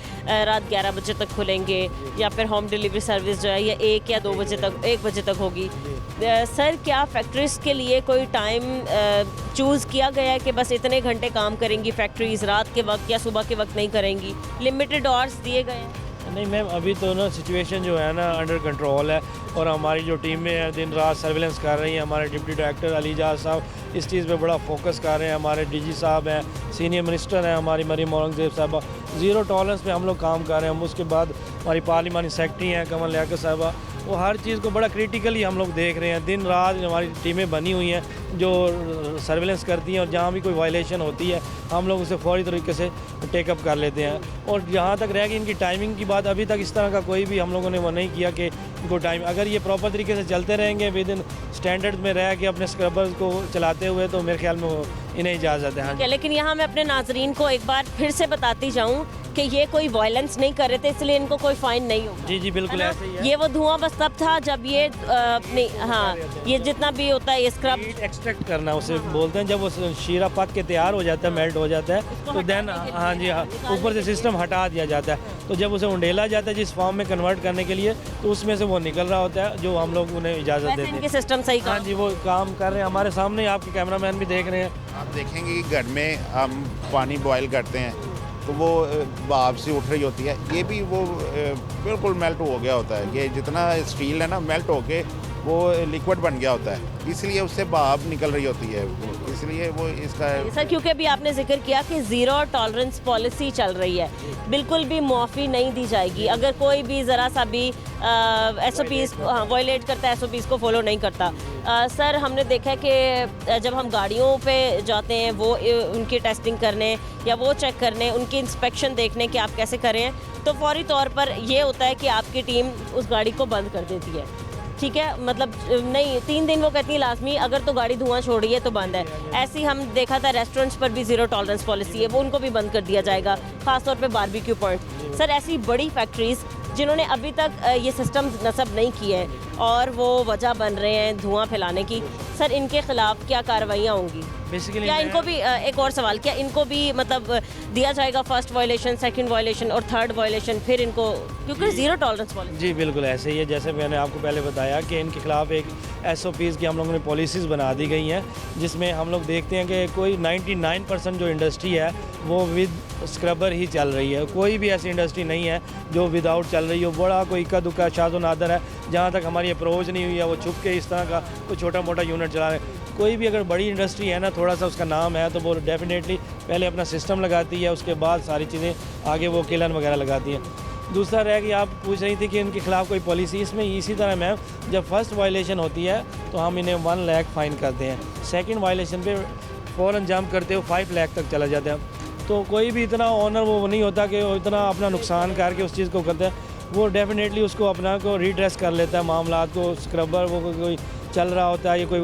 रात 11 बजे तक खुलेंगे, या फिर होम डिलीवरी सर्विस जो है ये 1 या 2 बजे तक 1 बजे तक होगी। सर क्या फैक्ट्रीज़ के लिए कोई टाइम चूज़ किया गया है कि बस इतने घंटे काम करेंगी फैक्ट्रीज़, रात के वक्त या सुबह के वक्त नहीं करेंगी? लिमिटेड आवर्स दिए गए हैं? नहीं मैम, अभी तो ना सिचुएशन जो है ना अंडर कंट्रोल है, और हमारी जो टीमें हैं दिन रात सर्विलेंस कर रही हैं। हमारे डिप्टी डायरेक्टर अलीजाज साहब इस चीज़ पे बड़ा फोकस कर रहे हैं। हमारे डीजी साहब हैं, सीनियर मिनिस्टर हैं हमारी मरीम औरंगजेब साहबा, ज़ीरो टॉलरेंस पे हम लोग काम कर रहे हैं। उसके बाद हमारी पार्लिमानी सेक्रेटरी हैं कमल लियाकत साहबा, वो हर चीज़ को बड़ा क्रिटिकली हम लोग देख रहे हैं। दिन रात हमारी टीमें बनी हुई हैं जो सर्विलेंस करती हैं, और जहाँ भी कोई वायलेशन होती है हम लोग उसे फौरी तरीके से टेकअप कर लेते हैं। और जहाँ तक रह गई इनकी टाइमिंग की बात, अभी तक इस तरह का कोई भी हम लोगों ने वो नहीं किया कि इनको टाइम, अगर ये प्रॉपर तरीके से चलते रहेंगे विद इन स्टैंडर्ड्स में रह के अपने स्क्रबर्स को चलाते हुए, तो मेरे ख्याल में वो इन्हें इजाज़त है। हाँ, लेकिन यहाँ मैं अपने नाजरीन को एक बार फिर से बताती जाऊँ कि ये कोई वायलेंस नहीं कर रहे थे, इसलिए इनको कोई फाइन नहीं होगा। जी बिल्कुल ऐसे ही है। ये वो धुआं बस तब था जब ये नहीं, हाँ, ये जितना भी होता है ये स्क्रब एक्सट्रैक्ट करना उसे बोलते हैं। जब वो शीरा पक के तैयार हो जाता है, मेल्ट हो जाता है, तो देन हाँ जी हाँ, ऊपर से सिस्टम हटा दिया जाता है। तो जब उसे उंडेला जाता है जिस फॉर्म में कन्वर्ट करने के लिए, तो उसमें से वो निकल रहा होता है, जो हम लोग उन्हें इजाज़त देते हैं। सिस्टम सही हाँ जी, वो काम कर रहे हैं हमारे सामने, आपके कैमरामैन भी देख रहे हैं। आप देखेंगे कि घर में हम पानी बॉयल करते हैं तो वो भाप से उठ रही होती है, ये भी वो बिल्कुल मेल्ट हो गया होता है। ये जितना स्टील है ना मेल्ट होके वो लिक्विड बन गया होता है, इसलिए उससे भाप निकल रही होती है, इसलिए वो इसका सर, क्योंकि अभी आपने जिक्र किया कि ज़ीरो टॉलरेंस पॉलिसी चल रही है, बिल्कुल भी मुआफ़ी नहीं दी जाएगी अगर कोई भी ज़रा सा भी SOPs वायलेट करता है, SOPs को फॉलो नहीं करता। सर, हमने देखा है कि जब हम गाड़ियों पे जाते हैं वो उनकी टेस्टिंग करने या वो चेक करने, उनकी इंस्पेक्शन देखने कि आप कैसे करें, तो फौरी तौर पर ये होता है कि आपकी टीम उस गाड़ी को बंद कर देती है। ठीक है, मतलब नहीं, 3 दिन वो कहती है लाजमी, अगर तो गाड़ी धुआं छोड़ रही है तो बंद है। ऐसे ही हम देखा था रेस्टोरेंट्स पर भी ज़ीरो टॉलरेंस पॉलिसी है, वो उनको भी बंद कर दिया जाएगा, ख़ासतौर पे बारबेक्यू पॉइंट। सर, ऐसी बड़ी फैक्ट्रीज़ जिन्होंने अभी तक ये सिस्टम नस्ब नहीं किए हैं और वो वजह बन रहे हैं धुआं फैलाने की, सर इनके खिलाफ क्या कार्रवाइयाँ होंगी? बेसिकली क्या इनको भी एक और सवाल, क्या इनको भी मतलब दिया जाएगा फर्स्ट वायलेशन, सेकंड वायलेशन और थर्ड वायलेशन, फिर इनको, क्योंकि ज़ीरो टॉलरेंस पॉलिसी? जी बिल्कुल ऐसे ही है, जैसे मैंने आपको पहले बताया कि इनके खिलाफ एक SOPs की हम लोगों ने पॉलिसीज़ बना दी गई हैं, जिसमें हम लोग देखते हैं कि कोई 99% जो इंडस्ट्री है वो विद स्क्रबर ही चल रही है। कोई भी ऐसी इंडस्ट्री नहीं है जो विदाउट चल रही हो। बड़ा कोई इक्का दुक्का शाज़ो नादर है जहाँ तक हमारी अप्रोच नहीं हुई है, वो छुप के इस तरह का कोई छोटा मोटा यूनिट चला रहे। कोई भी अगर बड़ी इंडस्ट्री है ना, थोड़ा सा उसका नाम है, तो वो डेफिनेटली पहले अपना सिस्टम लगाती है, उसके बाद सारी चीज़ें आगे वो किलन वगैरह लगाती हैं। दूसरा रह कि आप पूछ रही थी कि इनके खिलाफ कोई पॉलिसी, इसमें इसी तरह मैम, जब फर्स्ट वायलेशन होती है तो हम इन्हें 1 लाख फ़ाइन करते हैं, सेकंड वायलेशन पे फ़ौरन जंप करते हो 5 लाख तक चला जाता है। तो कोई भी इतना ऑनर वो नहीं होता कि वो इतना अपना नुकसान करके उस चीज़ को करता है, वो डेफिनेटली उसको अपना को रिड्रेस कर लेता है मामलात को। स्क्रबर वो कोई चल रहा होता है या कोई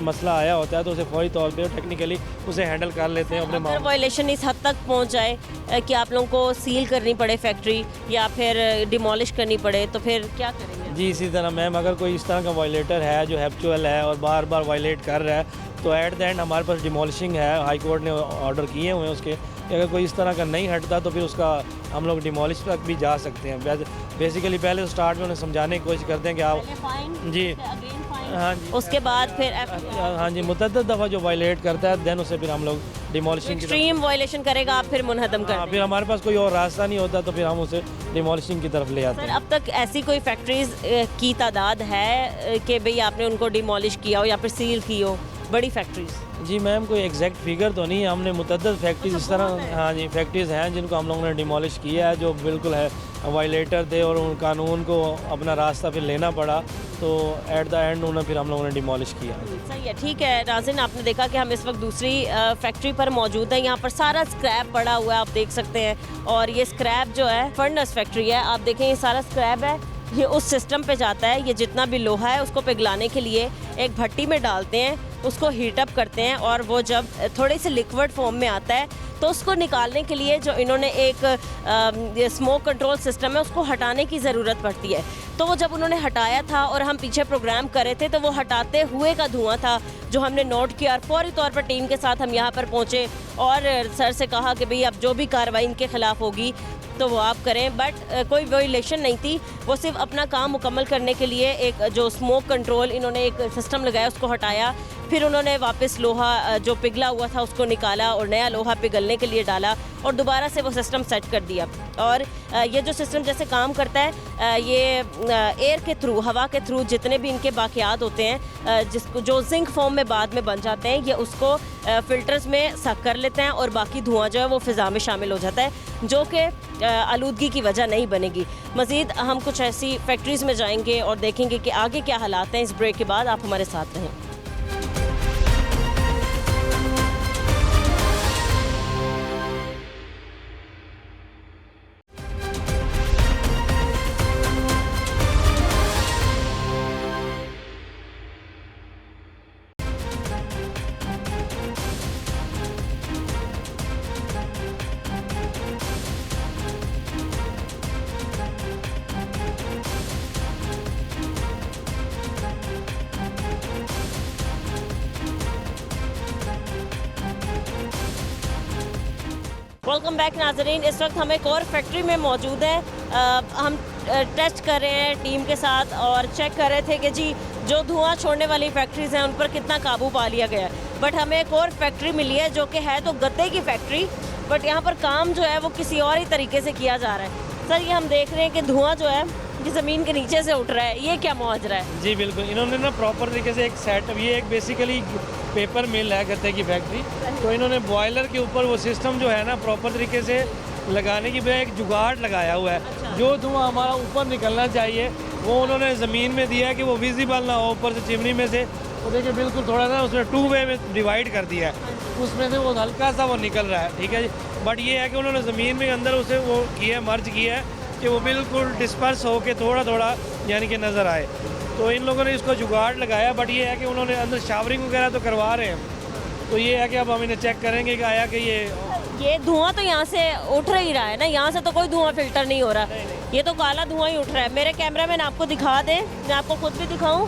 मसला आया होता है तो उसे फौरी तौर पे टेक्निकली उसे हैंडल कर लेते हैं अपने अगर वायलेशन इस हद तक पहुंच जाए कि आप लोगों को सील करनी पड़े फैक्ट्री या फिर डिमोलिश करनी पड़े, तो फिर क्या करेंगे? जी इसी तरह मैम, अगर कोई इस तरह का वायलेटर है जो हैप्चुअल है और बार बार वायलेट कर रहा है, तो एट द एंड हमारे पास डिमोलिशिंग है, हाई कोर्ट ने ऑर्डर किए हुए हैं उसके। अगर कोई इस तरह का नहीं हटता तो फिर उसका हम लोग डिमोलिश तक भी जा सकते हैं। बेसिकली पहले तो स्टार्ट में उन्हें समझाने की कोशिश करते हैं कि आप जी हाँ जी, उसके बाद फिर हाँ जी, मुतअद्दिद दफ़ा जो वायलेट करता है देन उसे फिर हम लोग डिमोलिशिंग एक्सट्रीम वायलेशन करेगा, आप फिर मुनहदम कर देंगे। फिर हमारे पास कोई और रास्ता नहीं होता तो फिर हम उसे डिमोलिशिंग की तरफ ले आते सर, हैं। अब तक ऐसी कोई फैक्ट्रीज की तादाद है कि भाई आपने उनको डिमोलिश किया हो या फिर सील की हो, बड़ी फैक्ट्रीज? जी मैम, कोई एग्जैक्ट फिगर तो नहीं है, हमने मुतअद्दिद फैक्ट्रीज इस तरह हाँ जी फैक्ट्रीज़ हैं जिनको हम लोगों ने डिमोलिश किया है, जो बिल्कुल है वायलेटर थे और उन कानून को अपना रास्ता फिर लेना पड़ा, तो एट द एंड उन्हें फिर हम लोगों ने डिमोलिश किया। सही है, ठीक है नाज़रीन, आपने देखा कि हम इस वक्त दूसरी फैक्ट्री पर मौजूद हैं। यहाँ पर सारा स्क्रैप पड़ा हुआ है, आप देख सकते हैं, और ये स्क्रैप जो है फर्नेस फैक्ट्री है, आप देखें ये सारा स्क्रैप है, ये उस सिस्टम पे जाता है। ये जितना भी लोहा है उसको पिघलाने के लिए एक भट्टी में डालते हैं, उसको हीट अप करते हैं, और वो जब थोड़े से लिक्विड फॉर्म में आता है तो उसको निकालने के लिए जो इन्होंने एक स्मोक कंट्रोल सिस्टम है उसको हटाने की ज़रूरत पड़ती है। तो वो जब उन्होंने हटाया था और हम पीछे प्रोग्राम कर रहे थे तो वो हटाते हुए का धुआं था जो हमने नोट किया, और फौरी तौर पर टीम के साथ हम यहाँ पर पहुँचे और सर से कहा कि भाई अब जो भी कार्रवाई इनके ख़िलाफ़ होगी तो वो आप करें। बट कोई वायलेशन नहीं थी, वो सिर्फ अपना काम मुकम्मल करने के लिए एक जो स्मोक कंट्रोल इन्होंने एक सिस्टम लगाया उसको हटाया, फिर उन्होंने वापस लोहा जो पिघला हुआ था उसको निकाला और नया लोहा पिघलने के लिए डाला और दोबारा से वो सिस्टम सेट कर दिया। और ये जो सिस्टम जैसे काम करता है, ये एयर के थ्रू, हवा के थ्रू जितने भी इनके बाकियात होते हैं जिसको जो जिंक फॉर्म में बाद में बन जाते हैं, ये उसको फ़िल्टर्स में सक कर लेते हैं और बाकी धुआं जो है वो फ़िज़ा में शामिल हो जाता है, जो कि आलूदगी की वजह नहीं बनेगी। मज़ीद हम कुछ ऐसी फैक्ट्रीज़ में जाएंगे और देखेंगे कि आगे क्या हालात हैं। इस ब्रेक के बाद आप हमारे साथ रहें। वेलकम बैक नाजरीन। इस वक्त हम एक और फैक्ट्री में मौजूद हैं। हम टेस्ट कर रहे हैं टीम के साथ और चेक कर रहे थे कि जी जो धुआं छोड़ने वाली फैक्ट्रीज़ हैं उन पर कितना काबू पा लिया गया है। बट हमें एक और फैक्ट्री मिली है जो कि है तो गत्ते की फैक्ट्री, बट यहाँ पर काम जो है वो किसी और ही तरीके से किया जा रहा है। सर, ये हम देख रहे हैं कि धुआं जो है कि ज़मीन के नीचे से उठ रहा है, ये क्या मुआवजा है? जी बिल्कुल, इन्होंने ना प्रॉपर तरीके से एक सेटअप, ये एक बेसिकली पेपर मिल है गत्ते की फैक्ट्री, तो इन्होंने बॉयलर के ऊपर वो सिस्टम जो है ना प्रॉपर तरीके से लगाने की बजाय एक जुगाड़ लगाया हुआ है। अच्छा। जो धुआं हमारा ऊपर निकलना चाहिए वो उन्होंने ज़मीन में दिया है कि वो विजिबल ना हो ऊपर से चिमनी में से। तो देखिए बिल्कुल थोड़ा सा उसने 2 वे में डिवाइड कर दिया है, उसमें से वो हल्का सा वो निकल रहा है, ठीक है जी। बट ये है कि उन्होंने ज़मीन में अंदर उसे वो किया है, मर्ज किया है कि वो बिल्कुल डिस्पर्स हो के थोड़ा थोड़ा यानी कि नज़र आए। तो इन लोगों ने इसको जुगाड़ लगाया, बट ये है कि उन्होंने अंदर शावरिंग वगैरह तो करवा रहे हैं। तो ये है कि अब हम इन्हें चेक करेंगे कि आया कि ये धुआं तो यहाँ से उठ ही रहा है ना, यहाँ से तो कोई धुआं फिल्टर नहीं हो रहा, ये तो काला धुआं ही उठ रहा है। मेरे कैमरामैन आपको दिखा दें, मैं आपको खुद भी दिखाऊं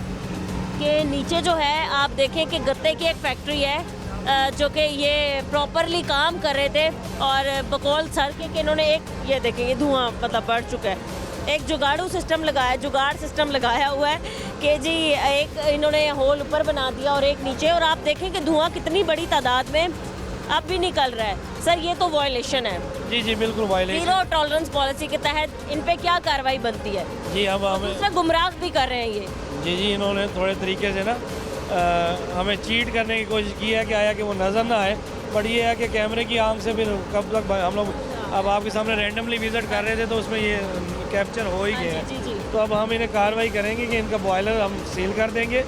कि नीचे जो है आप देखें कि गत्ते की एक फैक्ट्री है जो कि ये प्रॉपरली काम कर रहे थे और बकौल सर के कि इन्होंने एक, ये देखें ये धुआं मतलब बढ़ चुका है, एक जुगाड़ सिस्टम लगाया हुआ है कि जी एक इन्होंने होल ऊपर बना दिया और एक नीचे, और आप देखें कि धुआं कितनी बड़ी तादाद में अब भी निकल रहा है। सर, ये तो वायलेशन है। जी जी बिल्कुल वायलेशन। जीरो टॉलरेंस पॉलिसी के तहत इन पे क्या कार्रवाई बनती है? जी हम हमें दूसरा गुमराह भी कर रहे हैं ये। जी इन्होंने थोड़े तरीके से ना हमें चीट करने की कोशिश की है कि आया कि वो नज़र ना आए, बट ये है कि कैमरे की आंख से फिर कब तक हम लोग अब आपके सामने रैंडमली विजिट कर रहे थे तो उसमें ये कैप्चर हो ही गया जी, है। जी। तो अब हम इन्हें कार्रवाई करेंगे कि इनका बॉयलर हम सील कर देंगे,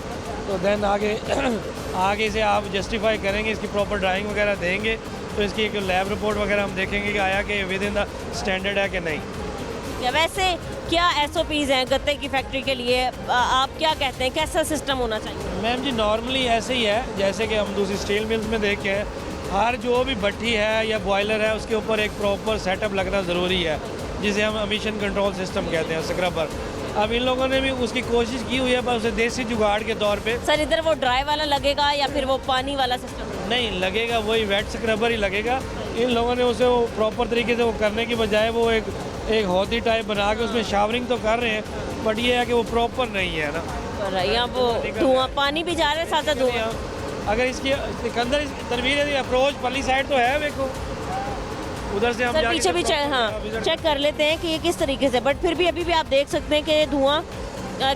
तो देन आगे से आप जस्टिफाई करेंगे, इसकी प्रॉपर ड्राइंग वगैरह देंगे, तो इसकी एक लैब रिपोर्ट वगैरह हम देखेंगे कि आया कि विद इन द स्टैंडर्ड है कि नहीं। वैसे क्या SOPs हैं गत्ते की फैक्ट्री के लिए? आप क्या कहते हैं, कैसा सिस्टम होना चाहिए? मैम जी नॉर्मली ऐसे ही है जैसे कि हम दूसरी स्टील मिल्स में देखे हैं, हर जो भी भट्टी है या बॉयलर है उसके ऊपर एक प्रॉपर सेटअप लगना ज़रूरी है, जिसे हम एमिशन कंट्रोल सिस्टम कहते हैं, स्क्रबर। अब इन लोगों ने भी उसकी कोशिश की हुई है, पर उसे देसी जुगाड़ के तौर पे। सर, इधर वो ड्राई वाला लगेगा या फिर वो पानी वाला सिस्टम? नहीं लगेगा, वही वेट स्क्रबर ही लगेगा। इन लोगों ने उसे वो प्रॉपर तरीके से वो करने की बजाय वो एक हौदी टाइप बना के उसमें शावरिंग तो कर रहे हैं, बट ये है कि वो प्रॉपर नहीं है ना। यहाँ वो धुआं पानी भी जा रहा है, साथ साथ धुआं। अगर इसकी अंदर तरवीर अप्रोच पल्ली साइड तो है, देखो उधर से हम सर पीछे भी चेक कर लेते हैं कि ये किस तरीके से, बट फिर भी अभी भी आप देख सकते हैं कि ये धुआं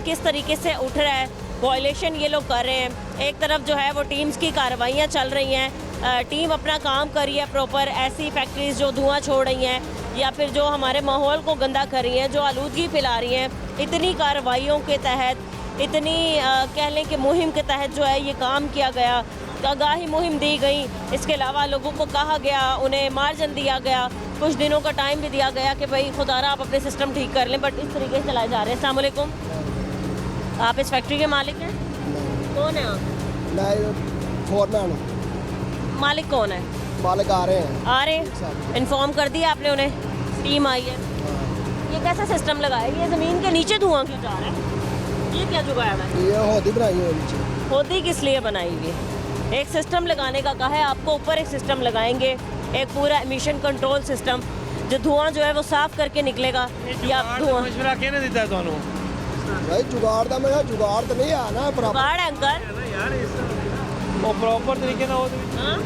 किस तरीके से उठ रहा है। वॉयलेशन ये लोग कर रहे हैं। एक तरफ जो है वो टीम्स की कार्रवाइयाँ चल रही हैं, टीम अपना काम कर रही है प्रॉपर। ऐसी फैक्ट्रीज जो धुआं छोड़ रही हैं या फिर जो हमारे माहौल को गंदा कर रही हैं, जो आलूदगी फैला रही हैं, इतनी कार्रवाइयों के तहत, इतनी कह लें कि मुहिम के तहत जो है ये काम किया गया, आगाही मुहिम दी गई। इसके अलावा लोगों को कहा गया, उन्हें मार्जिन दिया गया, कुछ दिनों का टाइम भी दिया गया कि भाई खुदारा आप अपने सिस्टम ठीक कर लें, बट इस तरीके से चलाए जा रहे हैं। अस्सलाम वालेकुम, आप इस फैक्ट्री के मालिक हैं? कौन है आप? फोरमैन। मालिक कौन है? मालिक आ रहे हैं। आ रहे हैं? इन्फॉर्म कर दिया आपने उन्हें? टीम आई है? ये कैसा सिस्टम लगाया? ये ज़मीन के नीचे धुआं क्यों जा रहा है? ये क्या जुगाड़ है? ये होदी बनाई है नीचे। होदी किस लिए बनाई हुई है? एक सिस्टम लगाने का कहा है आपको, ऊपर एक सिस्टम लगाएंगे, एक पूरा एमिशन कंट्रोल सिस्टम, जो धुआं जो है वो साफ करके निकलेगा। या धुआं मशवरा कहने देता है दोनों भाई जुगाड़ दा मैं जुगाड़ तो नहीं आना बराबर जुगाड़ है अंकल, ਉਹ ਪ੍ਰੋਪਰ ਤਰੀਕੇ ਨਾਲ ਉਹਦੇ ਵਿੱਚ ਹਾਂ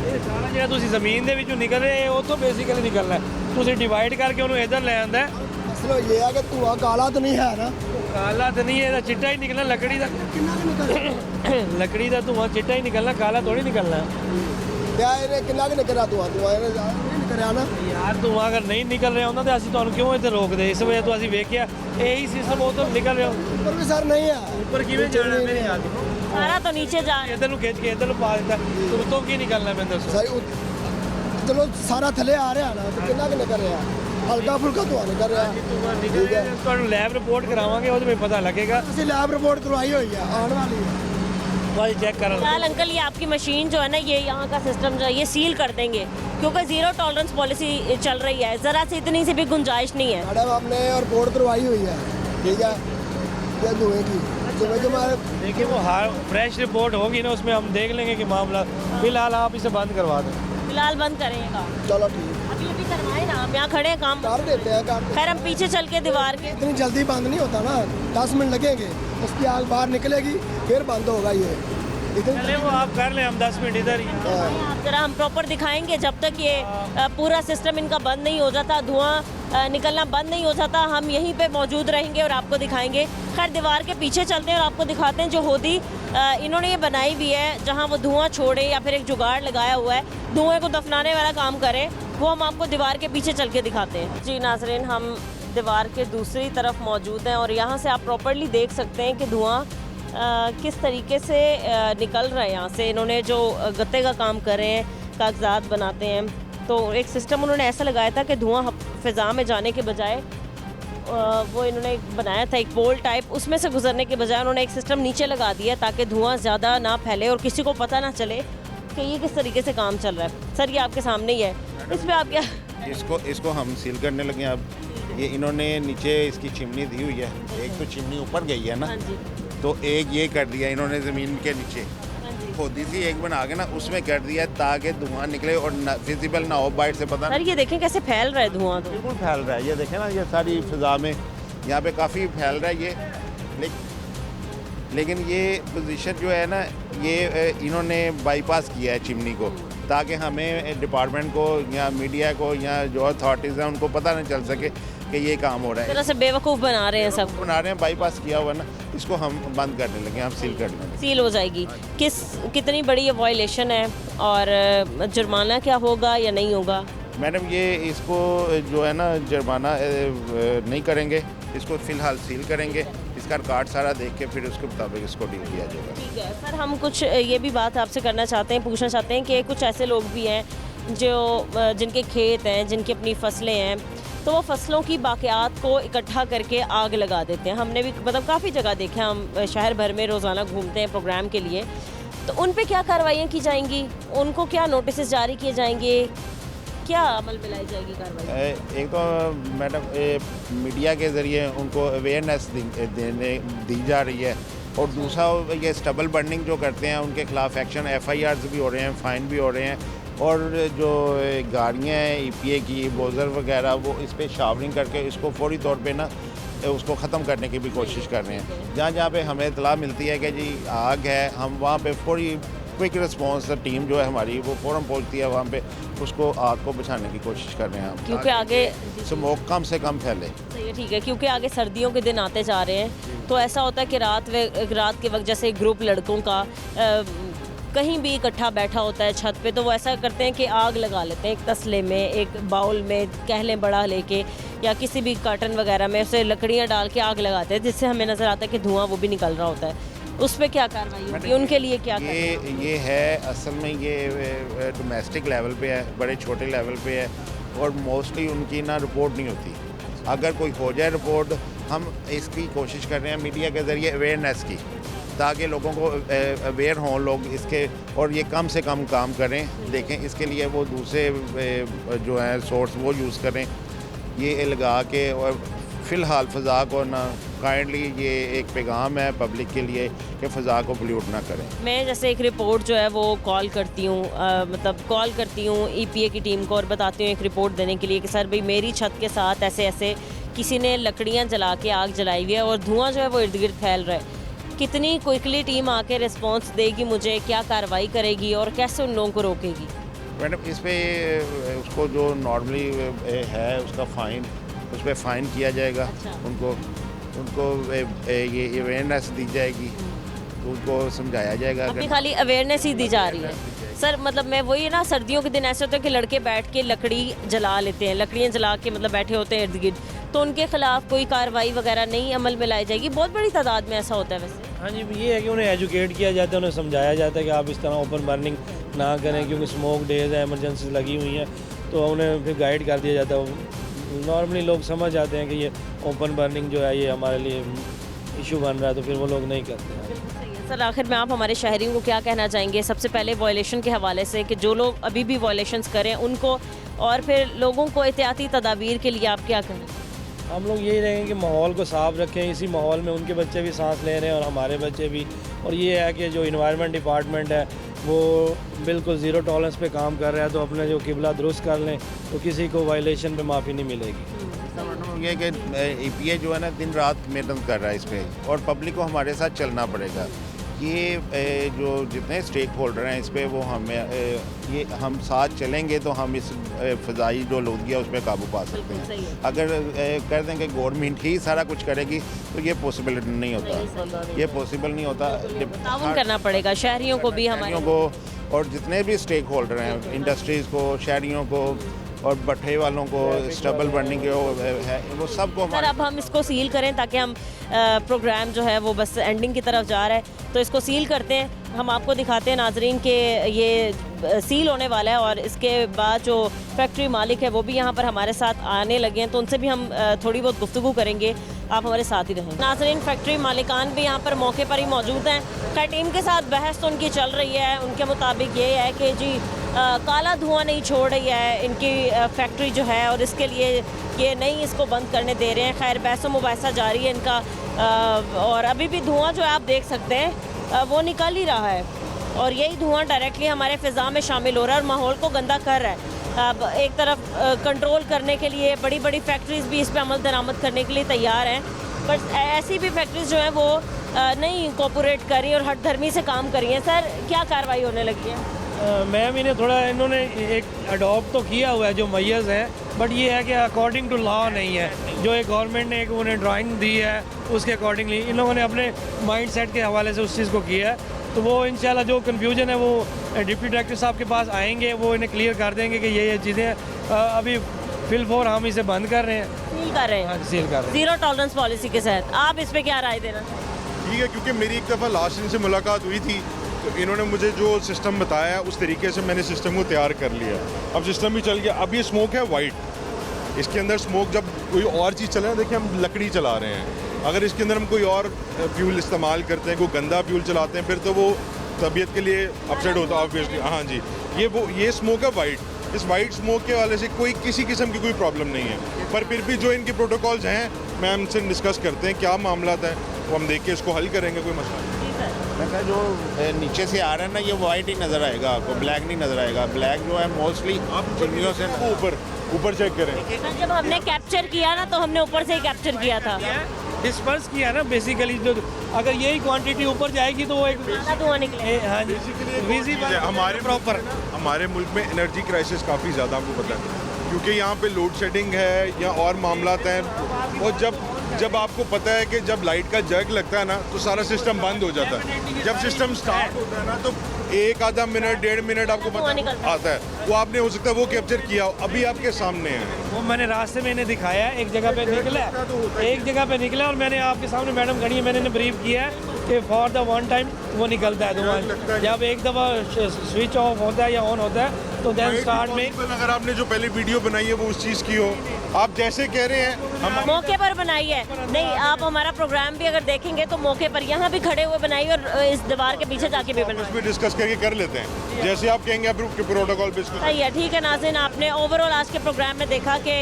ਇਹ ਸਾਰਾ ਜਿਹੜਾ ਤੁਸੀਂ ਜ਼ਮੀਨ ਦੇ ਵਿੱਚੋਂ ਨਿਕਲ ਰਹੇ ਹੋ ਉੱਥੋਂ ਬੇਸਿਕਲੀ ਨਿਕਲਣਾ ਹੈ। ਤੁਸੀਂ ਡਿਵਾਈਡ ਕਰਕੇ ਉਹਨੂੰ ਇੱਧਰ ਲੈ ਆਂਦਾ ਹੈ। ਅਸਲ ਇਹ ਹੈ ਕਿ ਧੂਆ ਕਾਲਾ ਤਾਂ ਨਹੀਂ ਹੈ ਨਾ, ਕਾਲਾ ਤਾਂ ਨਹੀਂ ਇਹਦਾ ਚਿੱਟਾ ਹੀ ਨਿਕਲਣਾ ਲੱਕੜੀ ਦਾ। ਕਿੰਨਾ ਕੁ ਨਿਕਲ ਲੱਕੜੀ ਦਾ ਧੂੰਆਂ ਚਿੱਟਾ ਹੀ ਨਿਕਲਣਾ, ਕਾਲਾ ਥੋੜੀ ਨਿਕਲਣਾ। ਗਿਆ ਇਹਨੇ ਕਿੰਨਾ ਕੁ ਨਿਕਲਿਆ ਧੂਆ ਇਹਨੇ ਜ਼ਿਆਦਾ ਨਹੀਂ ਨਿਕਲਿਆ ਨਾ। ਯਾਰ ਧੂੰਆਂ ਅਗਰ ਨਹੀਂ ਨਿਕਲ ਰਿਹਾ ਹੁੰਦਾ ਤਾਂ ਅਸੀਂ ਤੁਹਾਨੂੰ ਕਿਉਂ ਇੱਥੇ ਰੋਕਦੇ? ਇਸ ਵਜ੍ਹਾ ਤੋਂ ਅਸੀਂ ਵੇਖਿਆ ਇਹੀ ਸਿਸਟਮ ਉਹ ਤੋਂ ਨਿਕਲ ਰਿਹਾ। ਉੱਪਰ ਵੀ ਸਰ ਨਹੀਂ ਹੈ। ਉੱਪਰ ਕਿਵੇਂ ਜਾਣਾ ਮੇਰੀ ਯਾਦ ਸਾਰਾ तो नीचे जा रहा है। ਇੱਧਰ ਨੂੰ ਖਿੱਚ ਕੇ ਇੱਧਰ ਨੂੰ ਪਾ ਦਿੱਤਾ, ਉੱਤੋਂ ਕੀ ਨਿਕਲਣਾ ਮੈਨੂੰ ਦੱਸੋ। ਸਹੀ ਚਲੋ ਸਾਰਾ ਥੱਲੇ ਆ ਰਿਹਾ ਨਾ, ਤੇ ਕਿੰਨਾ ਕੁ ਨਿਕਲ ਰਿਹਾ? ਹਲਕਾ ਫੁਲਕਾ ਧੂਆ ਨਿਕਲ ਰਿਹਾ। ਠੀਕ ਹੈ, ਤੁਹਾਨੂੰ ਲੈਬ ਰਿਪੋਰਟ ਕਰਾਵਾਂਗੇ, ਉਹਦੇ ਵਿੱਚ ਪਤਾ लगेगा। ਅਸੀਂ ਲੈਬ ਰਿਪੋर्ट ਕਰਵਾਈ ਹੋਈ ਹੈ, ਆਉਣ वाली है। भाई चेक कर फिलहाल अंकल ये आपकी मशीन जो है ना, ये यहाँ का सिस्टम जो है ये सील कर देंगे क्योंकि ज़ीरो टॉलरेंस पॉलिसी चल रही है, ज़रा से इतनी सी भी गुंजाइश नहीं है। मैडम आपने रिपोर्ट करवाई हुई है, ठीक है, ये धुएं की धुएं के हमारे देखिए वो फ्रेश रिपोर्ट होगी ना, उसमें हम देख लेंगे कि मामला। फिलहाल आप इसे बंद करवा दें। फिलहाल बंद करेंगे काम, चलो ठीक अभी अभी करवाए ना, हम यहाँ खड़े हैं काम कर देते हैं कर देते हैं। खैर हम पीछे चल के दीवार के इतनी जल्दी बंद नहीं होता ना, 10 मिनट लगेंगे, उसकी आग बाहर निकलेगी फिर बंद होगा ये इतनी। चले वो आप कर लें, हम 10 मिनट इधर ही। हाँ। आप जरा हम प्रॉपर दिखाएंगे जब तक ये पूरा सिस्टम इनका बंद नहीं हो जाता, धुआं निकलना बंद नहीं हो जाता, हम यहीं पे मौजूद रहेंगे और आपको दिखाएंगे। खैर दीवार के पीछे चलते हैं और आपको दिखाते हैं जो होदी इन्होंने ये बनाई हुई है, जहाँ वो धुआं छोड़े या फिर एक जुगाड़ लगाया हुआ है धुएं को दफनाने वाला काम करे, वो हम आपको दीवार के पीछे चल के दिखाते हैं। जी नाज़रीन, हम दीवार के दूसरी तरफ मौजूद हैं और यहाँ से आप प्रॉपरली देख सकते हैं कि धुआं किस तरीके से निकल रहा है। यहाँ से इन्होंने जो गत्ते का काम कर रहे हैं, कागजात बनाते हैं, तो एक सिस्टम उन्होंने ऐसा लगाया था कि धुआं फ़िज़ा में जाने के बजाय वो इन्होंने एक बनाया था एक पोल टाइप, उसमें से गुजरने के बजाय उन्होंने एक सिस्टम नीचे लगा दिया ताकि धुआं ज़्यादा ना फैले और किसी को पता ना चले कि ये किस तरीके से काम चल रहा है। सर ये आपके सामने ही है, इस पर आप क्या इसको हम सील करने लगे हैं अब। ये इन्होंने नीचे इसकी चिमनी दी हुई है, एक तो चिमनी ऊपर गई है ना, हाँ जी तो एक ये कर दिया इन्होंने ज़मीन के नीचे हाँ जी। खोदी थी एक बना के ना, उसमें कर दिया ताकि धुआं निकले और विजिबल ना हो बाहर से पता सर ये देखें कैसे फैल रहा है धुआं, तो बिल्कुल फैल रहा है। ये देखें ना, ये सारी फिजा में यहाँ पे काफ़ी फैल रहा है ये। लेकिन ये पोजीशन जो है ना, ये इन्होंने बाईपास किया है चिमनी को, ताकि हमें डिपार्टमेंट को या मीडिया को या जो अथॉरिटीज़ हैं उनको पता नहीं चल सके कि ये काम हो रहा है। तरह से बेवकूफ़ बना रहे हैं सब, बना रहे हैं, बाईपास किया हुआ ना, इसको हम बंद करने लगे, हम सील कर लेंगे। सील हो जाएगी। कितनी बड़ी ये वायलेशन है और जुर्माना क्या होगा या नहीं होगा? मैडम ये इसको जो है ना जुर्माना नहीं करेंगे, इसको फ़िलहाल सील करेंगे, इसका रिकॉर्ड सारा देख के फिर उसके मुताबिक इसको डील किया जाएगा। ठीक है सर, हम कुछ ये भी बात आपसे करना चाहते हैं, पूछना चाहते हैं कि कुछ ऐसे लोग भी हैं जो जिनके खेत हैं, जिनकी अपनी फसलें हैं, तो वो फसलों की बाक़ियात को इकट्ठा करके आग लगा देते हैं। हमने भी मतलब काफ़ी जगह देखा, हम शहर भर में रोज़ाना घूमते हैं प्रोग्राम के लिए, तो उन पे क्या कार्रवाइयाँ की जाएंगी, उनको क्या नोटिस जारी किए जाएंगे, क्या अमल में लाई जाएगी कार्रवाई? एक तो मैडम मीडिया के ज़रिए उनको अवेयरनेस दी जा रही है, और दूसरा ये स्टबल बर्निंग जो करते हैं उनके खिलाफ एक्शन FIRs भी हो रहे हैं, फ़ाइन भी हो रहे हैं, और जो गाड़ियाँ हैं EPA की बोजर वगैरह, वो इस पर शावरिंग करके इसको फौरी तौर पे ना उसको ख़त्म करने की भी कोशिश कर रहे हैं। जहाँ जहाँ पे हमें इतला मिलती है कि जी आग है, हम वहाँ पे फौरी क्विक रिस्पॉन्स टीम जो है हमारी वो फ़ौरन पहुँचती है वहाँ पे, उसको आग को बचाने की कोशिश कर रहे हैं हम, क्योंकि आगे स्मोक कम से कम फैले। सही है, ठीक है, क्योंकि आगे सर्दियों के दिन आते जा रहे हैं, तो ऐसा होता है कि रात के वक्त जैसे एक ग्रुप लड़कों का कहीं भी इकट्ठा बैठा होता है छत पे, तो वो ऐसा करते हैं कि आग लगा लेते हैं एक तसले में, एक बाउल में कहलें बड़ा लेके या किसी भी कार्टन वगैरह में उसे लकड़ियाँ डाल के आग लगाते हैं, जिससे हमें नज़र आता है कि धुआं वो भी निकल रहा होता है। उस पर क्या कार्रवाई होगी, उनके लिए क्या ये है असल में ये डोमेस्टिक लेवल पे है, बड़े छोटे लेवल पे है, और मोस्टली उनकी ना रिपोर्ट नहीं होती। अगर कोई हो जाए रिपोर्ट, हम इसकी कोशिश कर रहे हैं मीडिया के ज़रिए अवेयरनेस की, ताकि लोगों को अवेयर हों लोग इसके, और ये कम से कम काम करें। देखें इसके लिए वो दूसरे जो हैं सोर्स वो यूज़ करें, ये लगा के। और फ़िलहाल फ़ज़ा को ना काइंडली ये एक पैगाम है पब्लिक के लिए कि फ़ज़ा को पोल्यूट ना करें। मैं जैसे एक रिपोर्ट जो है वो कॉल करती हूँ, मतलब कॉल करती हूँ EPA की टीम को और बताती हूँ एक रिपोर्ट देने के लिए कि सर भाई मेरी छत के साथ ऐसे ऐसे किसी ने लकड़ियाँ जला के आग जलाई हुई है और धुआं जो है वो इर्द गिर्द फैल रहा है, कितनी क्विकली टीम आके रिस्पांस देगी मुझे, क्या कार्रवाई करेगी और कैसे उन लोगों को रोकेगी? मैडम इस पे उसको जो नॉर्मली है उसका फ़ाइन, उस पर फ़ाइन किया जाएगा। अच्छा। उनको ये अवेयरनेस दी जाएगी, तो उनको समझाया जाएगा। अभी खाली अवेयरनेस ही दी जा रही है सर। मतलब मैं वही ना, सर्दियों के दिन ऐसे होता है कि लड़के बैठ के लकड़ी जला लेते हैं, लकड़ियाँ जला के मतलब बैठे होते हैं इर्द गिर्द, तो उनके खिलाफ कोई कार्रवाई वगैरह नहीं अमल में लाई जाएगी? बहुत बड़ी तादाद में ऐसा होता है वैसे। हाँ जी, ये है कि उन्हें एजुकेट किया जाता है, उन्हें समझाया जाता है कि आप इस तरह ओपन बर्निंग ना करें, क्योंकि स्मोक डेज है, एमरजेंसी लगी हुई हैं, तो उन्हें फिर गाइड कर दिया जाता है। नॉर्मली लोग समझ जाते हैं कि ये ओपन बर्निंग जो है ये हमारे लिए इशू बन रहा है, तो फिर वो लोग नहीं करते हैं। सर आखिर में आप हमारे शहरियों को क्या कहना चाहेंगे, सबसे पहले वॉयलेशन के हवाले से, कि जो लोग अभी भी वॉयलेशंस करें उनको, और फिर लोगों को एहतियाती तदाबीर के लिए आप क्या कहें? हम लोग यही रहेंगे कि माहौल को साफ़ रखें, इसी माहौल में उनके बच्चे भी सांस ले रहे हैं और हमारे बच्चे भी। और ये है कि जो इन्वायरमेंट डिपार्टमेंट है वो बिल्कुल ज़ीरो टॉलरेंस पे काम कर रहा है, तो अपने जो किबला दुरुस्त कर लें तो किसी को वायलेशन पे माफ़ी नहीं मिलेगी। ये कि EPA जो है ना दिन रात मेहनत कर रहा है इस पर, और पब्लिक को हमारे साथ चलना पड़ेगा। ये जो जितने स्टेक होल्डर हैं इस पर वो हमें ये हम साथ चलेंगे तो हम इस फ़ज़ाई जो लोगी है उस पर काबू पा सकते हैं। अगर कर दें कि गवर्नमेंट ही सारा कुछ करेगी तो ये पॉसिबल नहीं होता, ये पॉसिबल नहीं होता। ताउन करना पड़ेगा शहरियों को भी, हमारे को, और जितने भी स्टेक होल्डर हैं, इंडस्ट्रीज़ को, शहरियों को और भट्ठे वालों को, स्टबल बर्निंग के है, वो सबको। सर अब हम इसको सील करें ताकि हम प्रोग्राम जो है वो बस एंडिंग की तरफ जा रहा है, तो इसको सील करते हैं। हम आपको दिखाते हैं नाजरीन के ये सील होने वाला है, और इसके बाद जो फैक्ट्री मालिक है वो भी यहाँ पर हमारे साथ आने लगे हैं, तो उनसे भी हम थोड़ी बहुत गुफ्तगू करेंगे। आप हमारे साथ ही रहें। नाजरीन फैक्ट्री मालिकान भी यहाँ पर मौके पर ही मौजूद हैं। खैर टीम के साथ बहस तो उनकी चल रही है। उनके मुताबिक ये है कि जी काला धुआं नहीं छोड़ रही है इनकी फैक्ट्री जो है, और इसके लिए ये नहीं इसको बंद करने दे रहे हैं। खैर बहस मुबासा जारी है इनका, और अभी भी धुआं जो है आप देख सकते हैं वो निकल ही रहा है, और यही धुआं डायरेक्टली हमारे फ़िज़ा में शामिल हो रहा है और माहौल को गंदा कर रहा है। अब एक तरफ कंट्रोल करने के लिए बड़ी बड़ी फैक्ट्रीज़ भी इस पर अमल दरामद करने के लिए तैयार हैं, बट ऐसी भी फैक्ट्रीज़ जो हैं वो नहीं कोऑपरेट कर रही और हट धर्मी से काम कर रही हैं। सर क्या कार्रवाई होने लगी है? मैम इन्हें थोड़ा इन्होंने एक अडॉप्ट तो किया हुआ है जो मैयर्स हैं, बट ये है कि अकॉर्डिंग टू लॉ नहीं है। जो एक गवर्नमेंट ने एक उन्हें ड्राइंग दी है उसके अकॉर्डिंगली इन लोगों ने अपने माइंड सेट के हवाले से उस चीज़ को किया है। तो वो इंशाल्लाह जो कन्फ्यूजन है वो डिप्टी डायरेक्टर साहब के पास आएंगे, वो इन्हें क्लियर कर देंगे कि ये चीज़ें अभी फिलफोर हम इसे बंद कर रहे हैं, सील कर रहे हैं। हाँ, सील कर रहे हैं ज़ीरो टॉलरेंस पॉलिसी के तहत। आप इस पर क्या राय देना? ठीक है, क्योंकि मेरी एक दफ़ा लास्ट इनसे मुलाकात हुई थी, तो इन्होंने मुझे जो सिस्टम बताया उस तरीके से मैंने सिस्टम को तैयार कर लिया। अब सिस्टम भी चल गया। अब ये स्मोक है वाइट, इसके अंदर स्मोक जब कोई और चीज़ चले ना, देखिए हम लकड़ी चला रहे हैं, अगर इसके अंदर हम कोई और फ्यूल इस्तेमाल करते हैं, कोई गंदा फ्यूल चलाते हैं, फिर तो वो तबीयत के लिए अपसेट होता है ऑब्वियसली। हाँ जी, ये स्मोक है वाइट। इस वाइट स्मोक के वाले से कोई किसी किस्म की कोई प्रॉब्लम नहीं है, पर फिर भी जो इनके प्रोटोकॉल्स हैं मैम से डिस्कस करते हैं क्या मामला है, वो हम देख के इसको हल करेंगे, कोई मसला नहीं। मैं कहा जो नीचे से आ रहा है ना ये वाइट ही नज़र आएगा आपको, ब्लैक नहीं नज़र आएगा। ब्लैक जो है मोस्टली आप चिमनियों से ऊपर चेक करें। जब हमने कैप्चर किया ना तो हमने ऊपर से ही कैप्चर किया था, डिस्पर्स किया ना बेसिकली। जो अगर यही क्वांटिटी ऊपर जाएगी तो वो एक धुआं निकले। हाँ जी, विजिबल हमारे प्रॉपर। हमारे मुल्क में एनर्जी क्राइसिस काफ़ी ज़्यादा आपको पता है, क्योंकि यहाँ पे लोड शेडिंग है या और मामलात हैं, और जब आपको पता है कि जब लाइट का जर्क लगता है ना तो सारा सिस्टम बंद हो जाता है। जब सिस्टम स्टार्ट होता है ना तो एक आधा मिनट 1.5 मिनट आपको पता आता है, वो आपने हो सकता है वो कैप्चर किया हो, अभी आपके सामने है। वो मैंने रास्ते में इन्हें दिखाया है, एक जगह पे निकला और मैंने आपके सामने मैडम खड़ी है, मैंने इन्हें ब्रीफ किया है कि फॉर द वन टाइम वो निकलता है धुआं। जब एक दफ़ा स्विच ऑफ होता है या ऑन होता है तो देन स्टार्ट में। अगर आपने जो पहले वीडियो बनाई है वो उस चीज़ की हो, आप जैसे कह रहे हैं हम मौके पर बनाई है। नहीं, आप हमारा प्रोग्राम भी अगर देखेंगे तो मौके पर यहाँ भी खड़े हुए बनाई और इस दीवार के पीछे जाके भी बनाई। उसमें डिस्कस करके कर लेते हैं, जैसे आप कहेंगे आप प्रोटोकॉल पे इसको। सही है, ठीक है नाज़रीन, आपने ओवरऑल आज के प्रोग्राम में देखा कि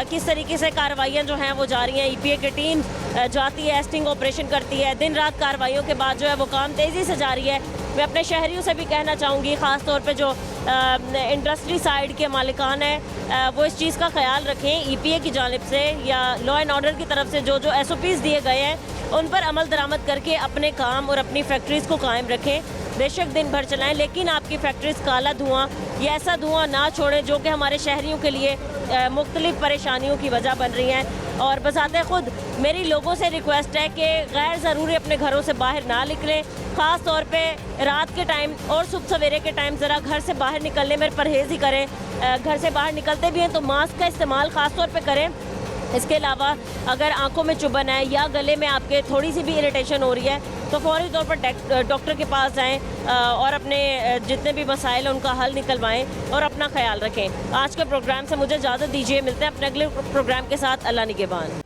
किस तरीके से कार्रवाइयाँ जो हैं वो जारी हैं। EPA की टीम जाती है, एस्टिंग ऑपरेशन करती है, दिन रात कार्रवाइयों के बाद जो है वो काम तेज़ी से जारी है। मैं अपने शहरियों से भी कहना चाहूँगी, ख़ास तौर पे जो इंडस्ट्री साइड के मालिकान हैं वो इस चीज़ का ख्याल रखें। EPA की जानिब से या लॉ एंड ऑर्डर की तरफ से जो SOPs दिए गए हैं उन पर अमल दरामद करके अपने काम और अपनी फैक्ट्रीज़ को कायम रखें। बेशक दिन भर चलाएं, लेकिन आपकी फैक्ट्रीज काला धुआं या ऐसा धुआं ना छोड़ें जो कि हमारे शहरियों के लिए मुख्तलिफ परेशानियों की वजह बन रही हैं। और बजाते खुद मेरी लोगों से रिक्वेस्ट है कि गैर ज़रूरी अपने घरों से बाहर ना निकलें, ख़ास तौर पे रात के टाइम और सुबह सवेरे के टाइम ज़रा घर से बाहर निकलने में परहेज़ ही करें। घर से बाहर निकलते भी हैं तो मास्क का इस्तेमाल ख़ास तौर पे करें। इसके अलावा अगर आंखों में चुभन है या गले में आपके थोड़ी सी भी इरिटेशन हो रही है तो फौरी तौर पर डॉक्टर के पास जाएं और अपने जितने भी मसाइल हैं उनका हल निकलवाएं और अपना ख्याल रखें। आज के प्रोग्राम से मुझे इजाज़त दीजिए, मिलते हैं अपने अगले प्रोग्राम के साथ। अल्लाह निगहबान।